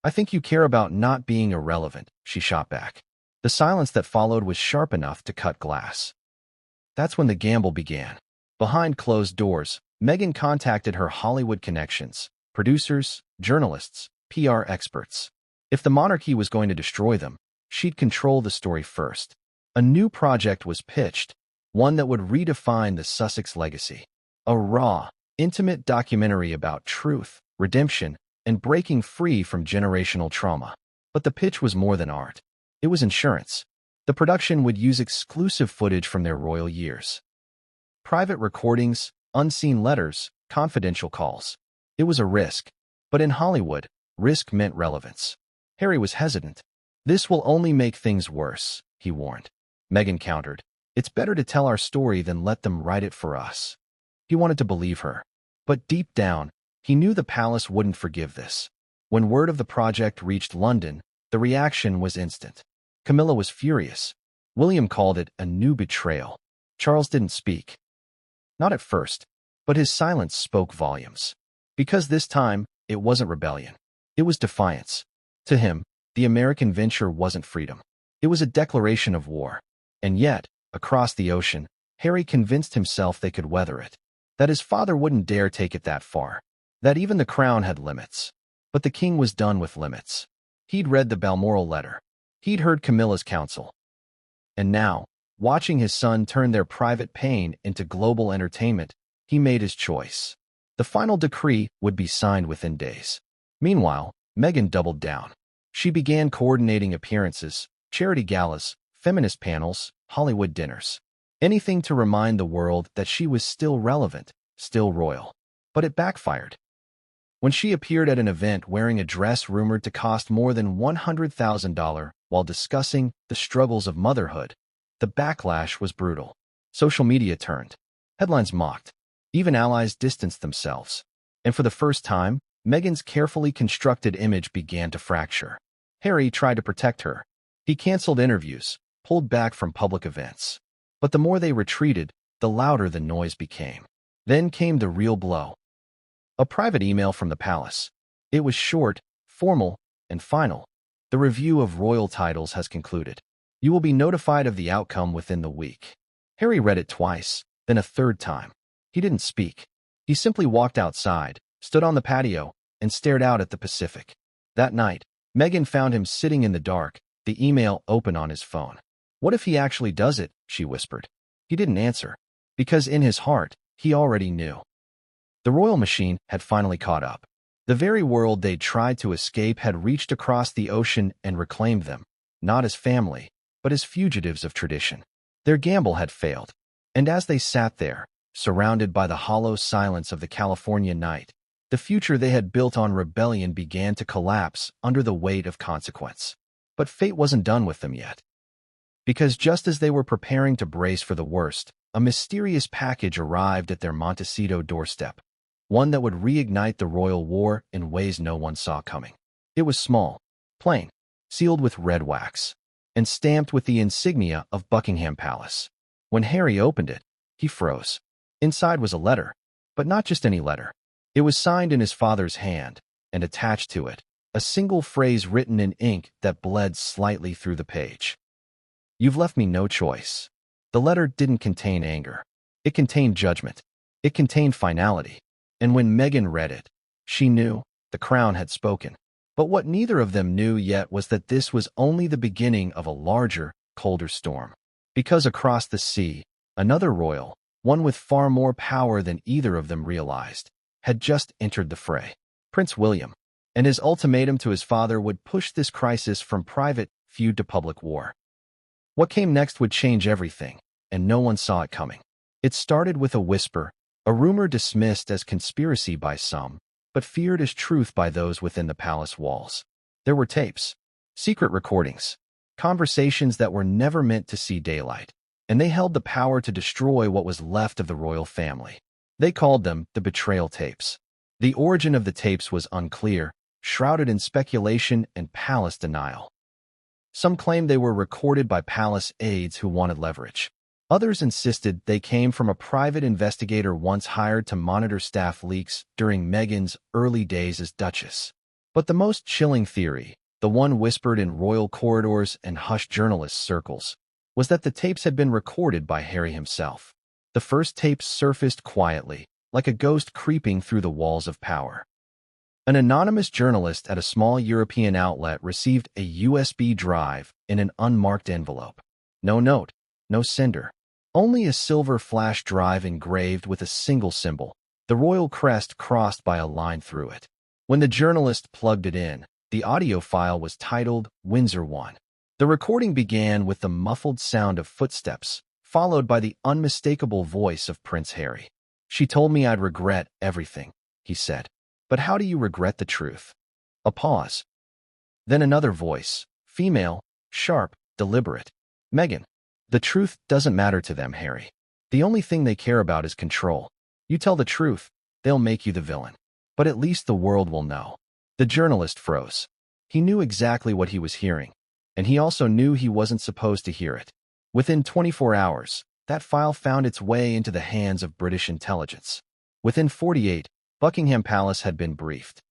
I think you care about not being irrelevant, she shot back. The silence that followed was sharp enough to cut glass. That's when the gamble began. Behind closed doors, Meghan contacted her Hollywood connections, producers, journalists, PR experts. If the monarchy was going to destroy them, she'd control the story first. A new project was pitched, one that would redefine the Sussex legacy. A raw, intimate documentary about truth, redemption, and breaking free from generational trauma. But the pitch was more than art. It was insurance. The production would use exclusive footage from their royal years. Private recordings, unseen letters, confidential calls. It was a risk. But in Hollywood, risk meant relevance. Harry was hesitant. This will only make things worse, he warned. Meghan countered. It's better to tell our story than let them write it for us. He wanted to believe her. But deep down, he knew the palace wouldn't forgive this. When word of the project reached London, the reaction was instant. Camilla was furious. William called it a new betrayal. Charles didn't speak. Not at first, but his silence spoke volumes. Because this time, it wasn't rebellion. It was defiance. To him, the American venture wasn't freedom. It was a declaration of war. And yet, across the ocean, Harry convinced himself they could weather it. That his father wouldn't dare take it that far. That even the crown had limits. But the king was done with limits. He'd read the Balmoral letter. He'd heard Camilla's counsel. And now, watching his son turn their private pain into global entertainment, he made his choice. The final decree would be signed within days. Meanwhile, Meghan doubled down. She began coordinating appearances, charity galas, feminist panels, Hollywood dinners. Anything to remind the world that she was still relevant, still royal. But it backfired. When she appeared at an event wearing a dress rumored to cost more than $100,000 while discussing the struggles of motherhood, the backlash was brutal. Social media turned. Headlines mocked. Even allies distanced themselves. And for the first time, Meghan's carefully constructed image began to fracture. Harry tried to protect her. He canceled interviews, pulled back from public events. But the more they retreated, the louder the noise became. Then came the real blow. A private email from the palace. It was short, formal, and final. The review of royal titles has concluded. You will be notified of the outcome within the week. Harry read it twice, then a third time. He didn't speak. He simply walked outside, stood on the patio, and stared out at the Pacific. That night, Meghan found him sitting in the dark, the email open on his phone. What if he actually does it? She whispered. He didn't answer. Because in his heart, he already knew. The royal machine had finally caught up. The very world they'd tried to escape had reached across the ocean and reclaimed them, not as family, but as fugitives of tradition. Their gamble had failed. And as they sat there, surrounded by the hollow silence of the California night, the future they had built on rebellion began to collapse under the weight of consequence. But fate wasn't done with them yet. Because just as they were preparing to brace for the worst, a mysterious package arrived at their Montecito doorstep. One that would reignite the royal war in ways no one saw coming. It was small, plain, sealed with red wax, and stamped with the insignia of Buckingham Palace. When Harry opened it, he froze. Inside was a letter, but not just any letter. It was signed in his father's hand, and attached to it, a single phrase written in ink that bled slightly through the page. You've left me no choice. The letter didn't contain anger. It contained judgment. It contained finality. And when Meghan read it, she knew the crown had spoken. But what neither of them knew yet was that this was only the beginning of a larger, colder storm. Because across the sea, another royal, one with far more power than either of them realized, had just entered the fray. Prince William. and his ultimatum to his father would push this crisis from private feud to public war. What came next would change everything, and no one saw it coming. It started with a whisper, a rumor dismissed as conspiracy by some, but feared as truth by those within the palace walls. There were tapes, secret recordings, conversations that were never meant to see daylight, and they held the power to destroy what was left of the royal family. They called them the betrayal tapes. The origin of the tapes was unclear, shrouded in speculation and palace denial. Some claimed they were recorded by palace aides who wanted leverage. Others insisted they came from a private investigator once hired to monitor staff leaks during Meghan's early days as Duchess. But the most chilling theory, the one whispered in royal corridors and hushed journalist circles, was that the tapes had been recorded by Harry himself. The first tapes surfaced quietly, like a ghost creeping through the walls of power. An anonymous journalist at a small European outlet received a USB drive in an unmarked envelope. No note, no sender. Only a silver flash drive engraved with a single symbol, the royal crest crossed by a line through it. When the journalist plugged it in, the audio file was titled Windsor 1. The recording began with the muffled sound of footsteps, followed by the unmistakable voice of Prince Harry. "She told me I'd regret everything," he said. "But how do you regret the truth?" A pause. Then another voice, female, sharp, deliberate. "Meghan, the truth doesn't matter to them, Harry. The only thing they care about is control. You tell the truth, they'll make you the villain. But at least the world will know." The journalist froze. He knew exactly what he was hearing, and he also knew he wasn't supposed to hear it. Within 24 hours, that file found its way into the hands of British intelligence. Within 48, Buckingham Palace had been briefed.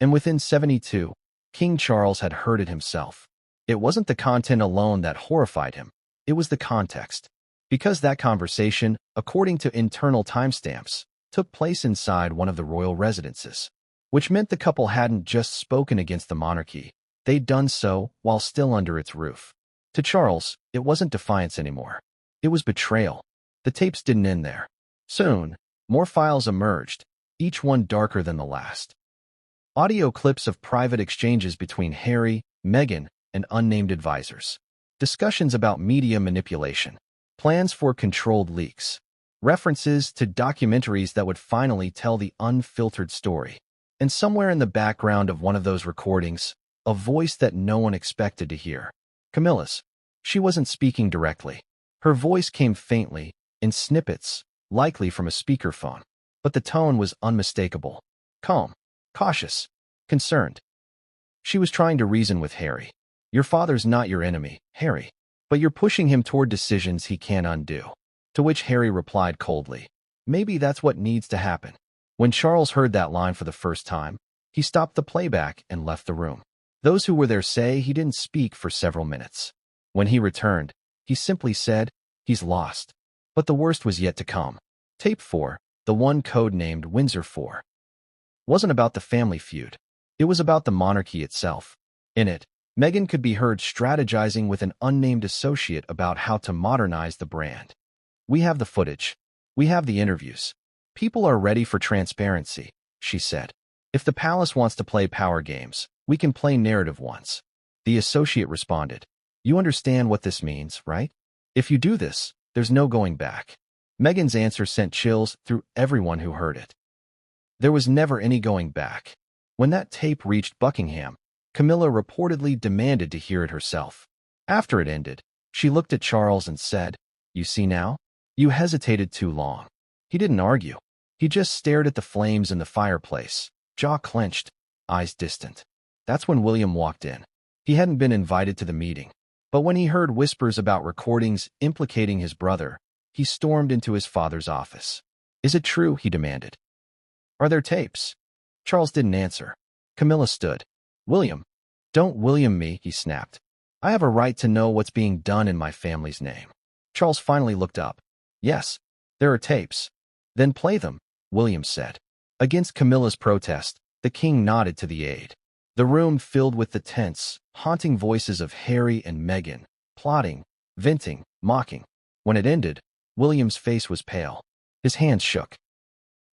And within 72, King Charles had heard it himself. It wasn't the content alone that horrified him. It was the context. Because that conversation, according to internal timestamps, took place inside one of the royal residences, which meant the couple hadn't just spoken against the monarchy. They'd done so while still under its roof. To Charles, it wasn't defiance anymore. It was betrayal. The tapes didn't end there. Soon, more files emerged, each one darker than the last. Audio clips of private exchanges between Harry, Meghan, and unnamed advisors. Discussions about media manipulation. Plans for controlled leaks. References to documentaries that would finally tell the unfiltered story. And somewhere in the background of one of those recordings, a voice that no one expected to hear. Camilla's. She wasn't speaking directly. Her voice came faintly, in snippets, likely from a speakerphone. But the tone was unmistakable. Calm, cautious, concerned. She was trying to reason with Harry. "Your father's not your enemy, Harry. But you're pushing him toward decisions he can't undo." To which Harry replied coldly, "Maybe that's what needs to happen." When Charles heard that line for the first time, he stopped the playback and left the room. Those who were there say he didn't speak for several minutes. When he returned, he simply said, "He's lost." But the worst was yet to come. Tape 4, the one codenamed Windsor 4, wasn't about the family feud. It was about the monarchy itself. In it, Meghan could be heard strategizing with an unnamed associate about how to modernize the brand. "We have the footage. We have the interviews. People are ready for transparency," she said. "If the palace wants to play power games, we can play narrative ones." The associate responded, "You understand what this means, right? If you do this, there's no going back." Meghan's answer sent chills through everyone who heard it. There was never any going back. When that tape reached Buckingham, Camilla reportedly demanded to hear it herself. After it ended, she looked at Charles and said, "You see now? You hesitated too long." He didn't argue. He just stared at the flames in the fireplace, jaw clenched, eyes distant. That's when William walked in. He hadn't been invited to the meeting, but when he heard whispers about recordings implicating his brother, he stormed into his father's office. "Is it true?" he demanded. "Are there tapes?" Charles didn't answer. Camilla stood. "William, don't William me," he snapped. "I have a right to know what's being done in my family's name." Charles finally looked up. "Yes, there are tapes." "Then play them," William said. Against Camilla's protest, the king nodded to the aide. The room filled with the tense, haunting voices of Harry and Meghan, plotting, venting, mocking. When it ended, William's face was pale. His hands shook.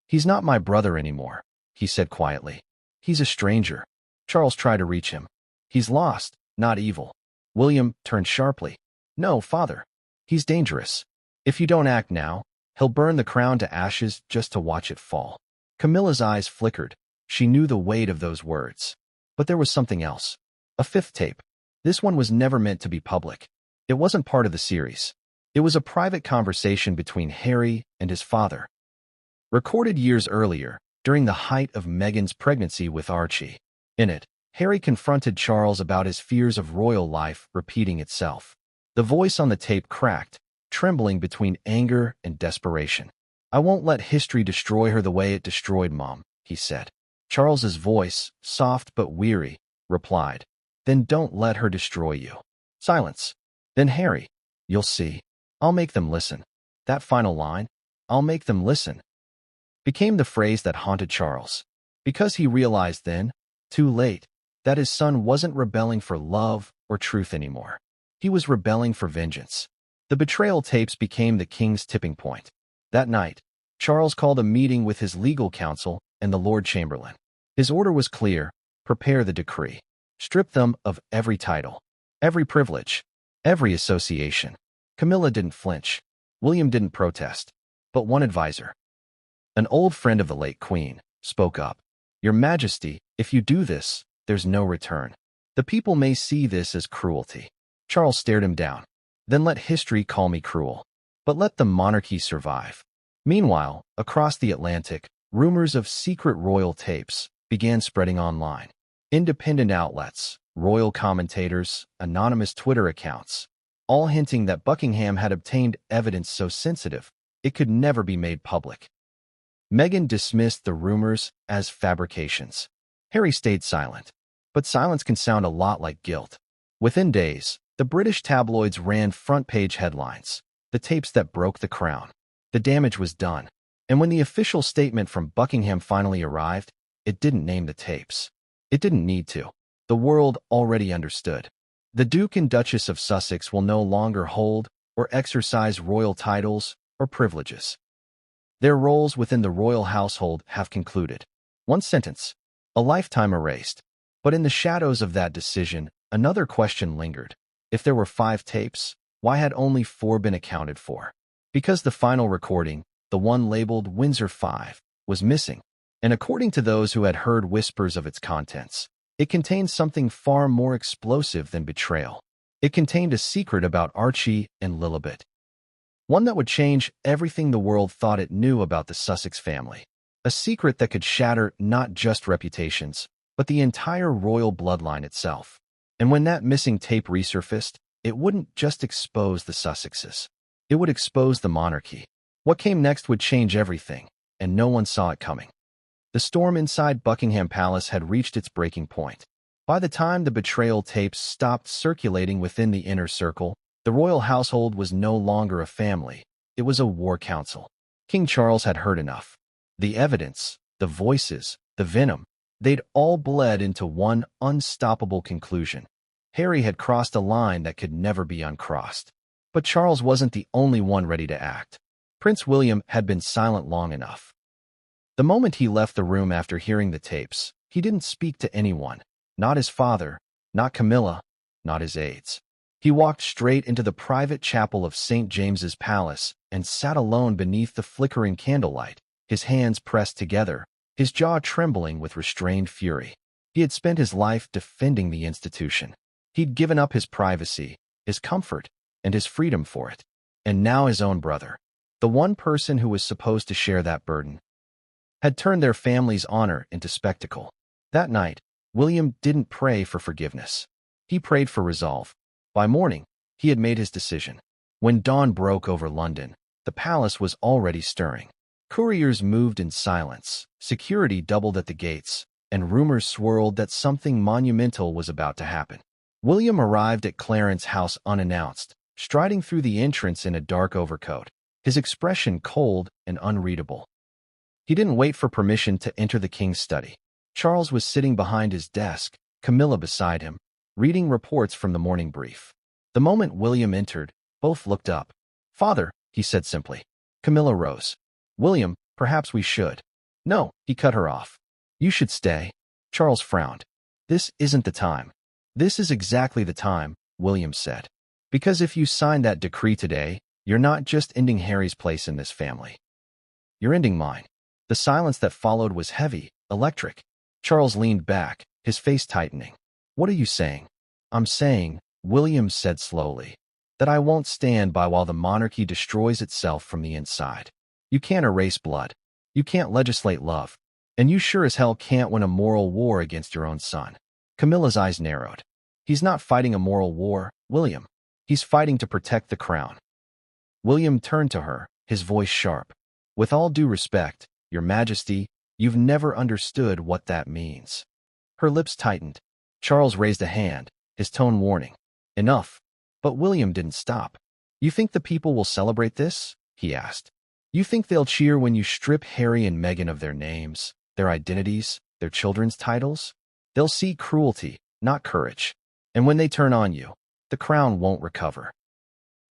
"He's not my brother anymore," he said quietly. He's a stranger. Charles tried to reach him. He's lost, not evil. William turned sharply. No, father. He's dangerous. If you don't act now, he'll burn the crown to ashes just to watch it fall. Camilla's eyes flickered. She knew the weight of those words. But there was something else. A fifth tape. This one was never meant to be public. It wasn't part of the series. It was a private conversation between Harry and his father. Recorded years earlier, during the height of Meghan's pregnancy with Archie. In it, Harry confronted Charles about his fears of royal life repeating itself. The voice on the tape cracked, trembling between anger and desperation. I won't let history destroy her the way it destroyed Mom, he said. Charles's voice, soft but weary, replied, Then don't let her destroy you. Silence. Then Harry, you'll see. I'll make them listen. That final line, I'll make them listen, became the phrase that haunted Charles. Because he realized then, too late, that his son wasn't rebelling for love or truth anymore. He was rebelling for vengeance. The betrayal tapes became the king's tipping point. That night, Charles called a meeting with his legal counsel and the Lord Chamberlain. His order was clear: prepare the decree. Strip them of every title, every privilege, every association. Camilla didn't flinch. William didn't protest. But one advisor, an old friend of the late Queen, spoke up. Your Majesty, if you do this, there's no return. The people may see this as cruelty. Charles stared him down. Then let history call me cruel. But let the monarchy survive. Meanwhile, across the Atlantic, rumors of secret royal tapes began spreading online. Independent outlets, royal commentators, anonymous Twitter accounts, all hinting that Buckingham had obtained evidence so sensitive it could never be made public. Meghan dismissed the rumors as fabrications. Harry stayed silent. But silence can sound a lot like guilt. Within days, the British tabloids ran front-page headlines. The tapes that broke the crown. The damage was done. And when the official statement from Buckingham finally arrived, it didn't name the tapes. It didn't need to. The world already understood. The Duke and Duchess of Sussex will no longer hold or exercise royal titles or privileges. Their roles within the royal household have concluded. One sentence, a lifetime erased. But in the shadows of that decision, another question lingered. If there were 5 tapes, why had only 4 been accounted for? Because the final recording, the one labeled Windsor 5, was missing. And according to those who had heard whispers of its contents, it contained something far more explosive than betrayal. It contained a secret about Archie and Lilibet. One that would change everything the world thought it knew about the Sussex family. A secret that could shatter not just reputations, but the entire royal bloodline itself. And when that missing tape resurfaced, it wouldn't just expose the Sussexes. It would expose the monarchy. What came next would change everything, and no one saw it coming. The storm inside Buckingham Palace had reached its breaking point. By the time the betrayal tapes stopped circulating within the inner circle, the royal household was no longer a family. It was a war council. King Charles had heard enough. The evidence, the voices, the venom, they'd all bled into one unstoppable conclusion. Harry had crossed a line that could never be uncrossed. But Charles wasn't the only one ready to act. Prince William had been silent long enough. The moment he left the room after hearing the tapes, he didn't speak to anyone. Not his father, not Camilla, not his aides. He walked straight into the private chapel of St. James's Palace and sat alone beneath the flickering candlelight, his hands pressed together, his jaw trembling with restrained fury. He had spent his life defending the institution. He'd given up his privacy, his comfort, and his freedom for it. And now his own brother, the one person who was supposed to share that burden, had turned their family's honor into spectacle. That night, William didn't pray for forgiveness. He prayed for resolve. By morning, he had made his decision. When dawn broke over London, the palace was already stirring. Couriers moved in silence, security doubled at the gates, and rumors swirled that something monumental was about to happen. William arrived at Clarence House unannounced, striding through the entrance in a dark overcoat, his expression cold and unreadable. He didn't wait for permission to enter the king's study. Charles was sitting behind his desk, Camilla beside him, reading reports from the morning brief. The moment William entered, both looked up. "Father," he said simply. Camilla rose. "William, perhaps we should." "No," he cut her off. "You should stay." Charles frowned. This isn't the time. This is exactly the time, William said. Because if you sign that decree today, you're not just ending Harry's place in this family. You're ending mine. The silence that followed was heavy, electric. Charles leaned back, his face tightening. What are you saying? I'm saying, William said slowly, that I won't stand by while the monarchy destroys itself from the inside. You can't erase blood. You can't legislate love. And you sure as hell can't win a moral war against your own son. Camilla's eyes narrowed. He's not fighting a moral war, William. He's fighting to protect the crown. William turned to her, his voice sharp. With all due respect, Your Majesty, you've never understood what that means. Her lips tightened. Charles raised a hand, his tone warning. Enough. But William didn't stop. You think the people will celebrate this? He asked. You think they'll cheer when you strip Harry and Meghan of their names, their identities, their children's titles? They'll see cruelty, not courage. And when they turn on you, the crown won't recover.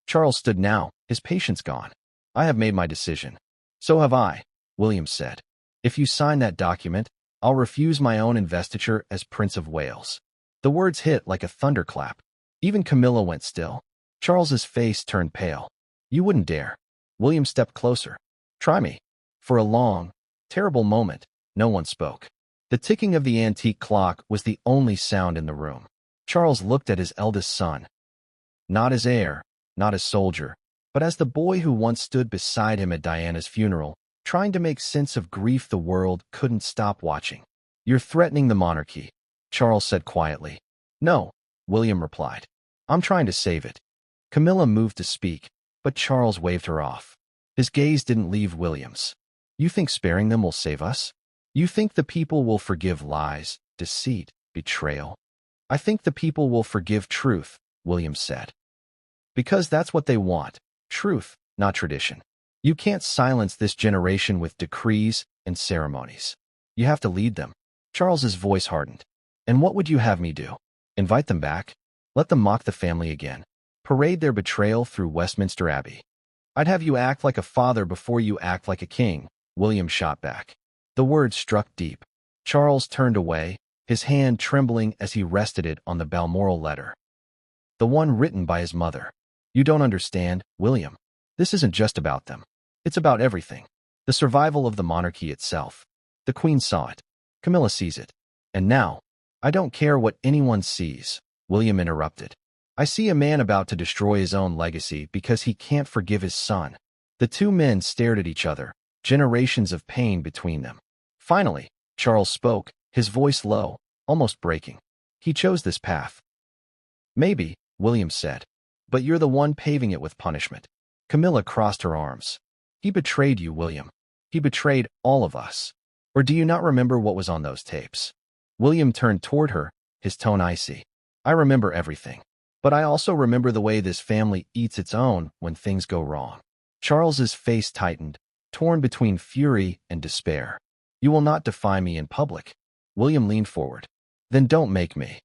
Charles stood now, his patience gone. I have made my decision. So have I, William said. If you sign that document, I'll refuse my own investiture as Prince of Wales. The words hit like a thunderclap. Even Camilla went still. Charles's face turned pale. You wouldn't dare. William stepped closer. Try me. For a long, terrible moment, no one spoke. The ticking of the antique clock was the only sound in the room. Charles looked at his eldest son. Not as heir, not as soldier, but as the boy who once stood beside him at Diana's funeral, trying to make sense of grief the world couldn't stop watching. You're threatening the monarchy, Charles said quietly. No, William replied. I'm trying to save it. Camilla moved to speak, but Charles waved her off. His gaze didn't leave William's. You think sparing them will save us? You think the people will forgive lies, deceit, betrayal? I think the people will forgive truth, William said. Because that's what they want, truth, not tradition. You can't silence this generation with decrees and ceremonies. You have to lead them. Charles's voice hardened. And what would you have me do? Invite them back? Let them mock the family again? Parade their betrayal through Westminster Abbey? I'd have you act like a father before you act like a king, William shot back. The words struck deep. Charles turned away, his hand trembling as he rested it on the Balmoral letter. The one written by his mother. You don't understand, William. This isn't just about them. It's about everything. The survival of the monarchy itself. The Queen saw it. Camilla sees it. And now, I don't care what anyone sees, William interrupted. I see a man about to destroy his own legacy because he can't forgive his son. The two men stared at each other, generations of pain between them. Finally, Charles spoke, his voice low, almost breaking. He chose this path. Maybe, William said, but you're the one paving it with punishment. Camilla crossed her arms. He betrayed you, William. He betrayed all of us. Or do you not remember what was on those tapes? William turned toward her, his tone icy. I remember everything. But I also remember the way this family eats its own when things go wrong. Charles's face tightened, torn between fury and despair. You will not defy me in public. William leaned forward. Then don't make me.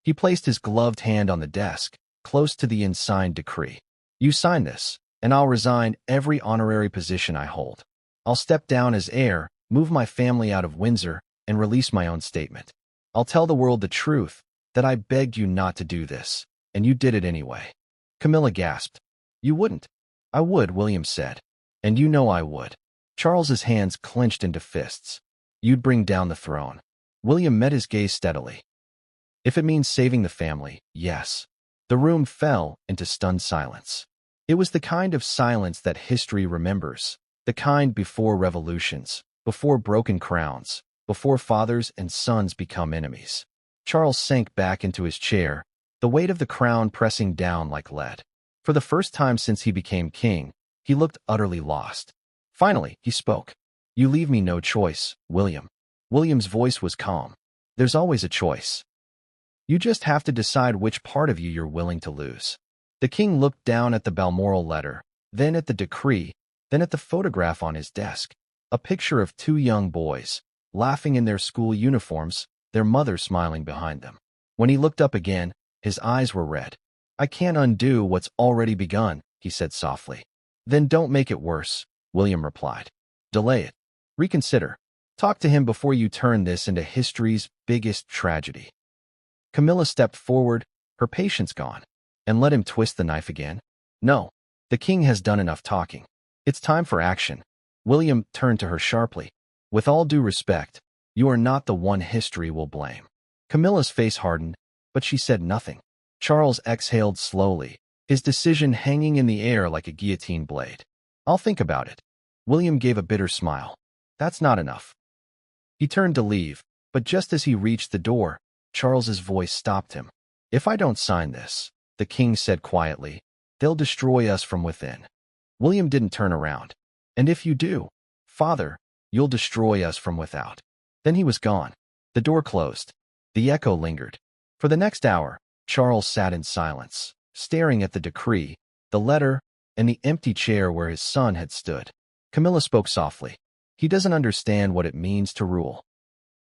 He placed his gloved hand on the desk, close to the unsigned decree. You sign this, and I'll resign every honorary position I hold. I'll step down as heir, move my family out of Windsor, and release my own statement. I'll tell the world the truth, that I begged you not to do this, and you did it anyway. Camilla gasped. You wouldn't. I would, William said. And you know I would. Charles's hands clenched into fists. You'd bring down the throne. William met his gaze steadily. If it means saving the family, yes. The room fell into stunned silence. It was the kind of silence that history remembers, the kind before revolutions, before broken crowns, before fathers and sons become enemies. Charles sank back into his chair, the weight of the crown pressing down like lead. For the first time since he became king, he looked utterly lost. Finally, he spoke. You leave me no choice, William. William's voice was calm. There's always a choice. You just have to decide which part of you you're willing to lose. The king looked down at the Balmoral letter, then at the decree, then at the photograph on his desk. A picture of two young boys, laughing in their school uniforms, their mother smiling behind them. When he looked up again, his eyes were red. I can't undo what's already begun, he said softly. Then don't make it worse, William replied. Delay it. Reconsider. Talk to him before you turn this into history's biggest tragedy. Camilla stepped forward, her patience gone, and let him twist the knife again. No, the king has done enough talking. It's time for action. William turned to her sharply. With all due respect, you are not the one history will blame. Camilla's face hardened, but she said nothing. Charles exhaled slowly, his decision hanging in the air like a guillotine blade. I'll think about it. William gave a bitter smile. That's not enough. He turned to leave, but just as he reached the door, Charles's voice stopped him. If I don't sign this, the king said quietly, they'll destroy us from within. William didn't turn around. And if you do, father, you'll destroy us from without. Then he was gone. The door closed. The echo lingered. For the next hour, Charles sat in silence, staring at the decree, the letter, and the empty chair where his son had stood. Camilla spoke softly. He doesn't understand what it means to rule.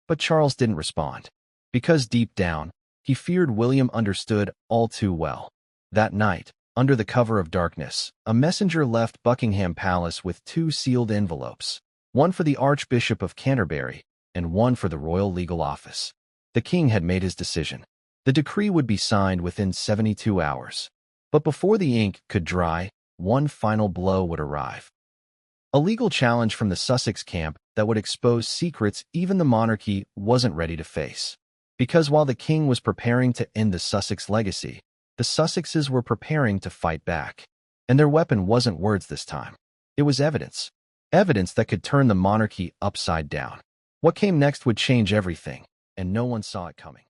But Charles didn't respond, because deep down, he feared William understood all too well. That night, under the cover of darkness, a messenger left Buckingham Palace with 2 sealed envelopes, one for the Archbishop of Canterbury and one for the Royal Legal Office. The king had made his decision. The decree would be signed within 72 hours. But before the ink could dry, one final blow would arrive. A legal challenge from the Sussex camp that would expose secrets even the monarchy wasn't ready to face. Because while the king was preparing to end the Sussex legacy, the Sussexes were preparing to fight back. And their weapon wasn't words this time. It was evidence. Evidence that could turn the monarchy upside down. What came next would change everything, and no one saw it coming.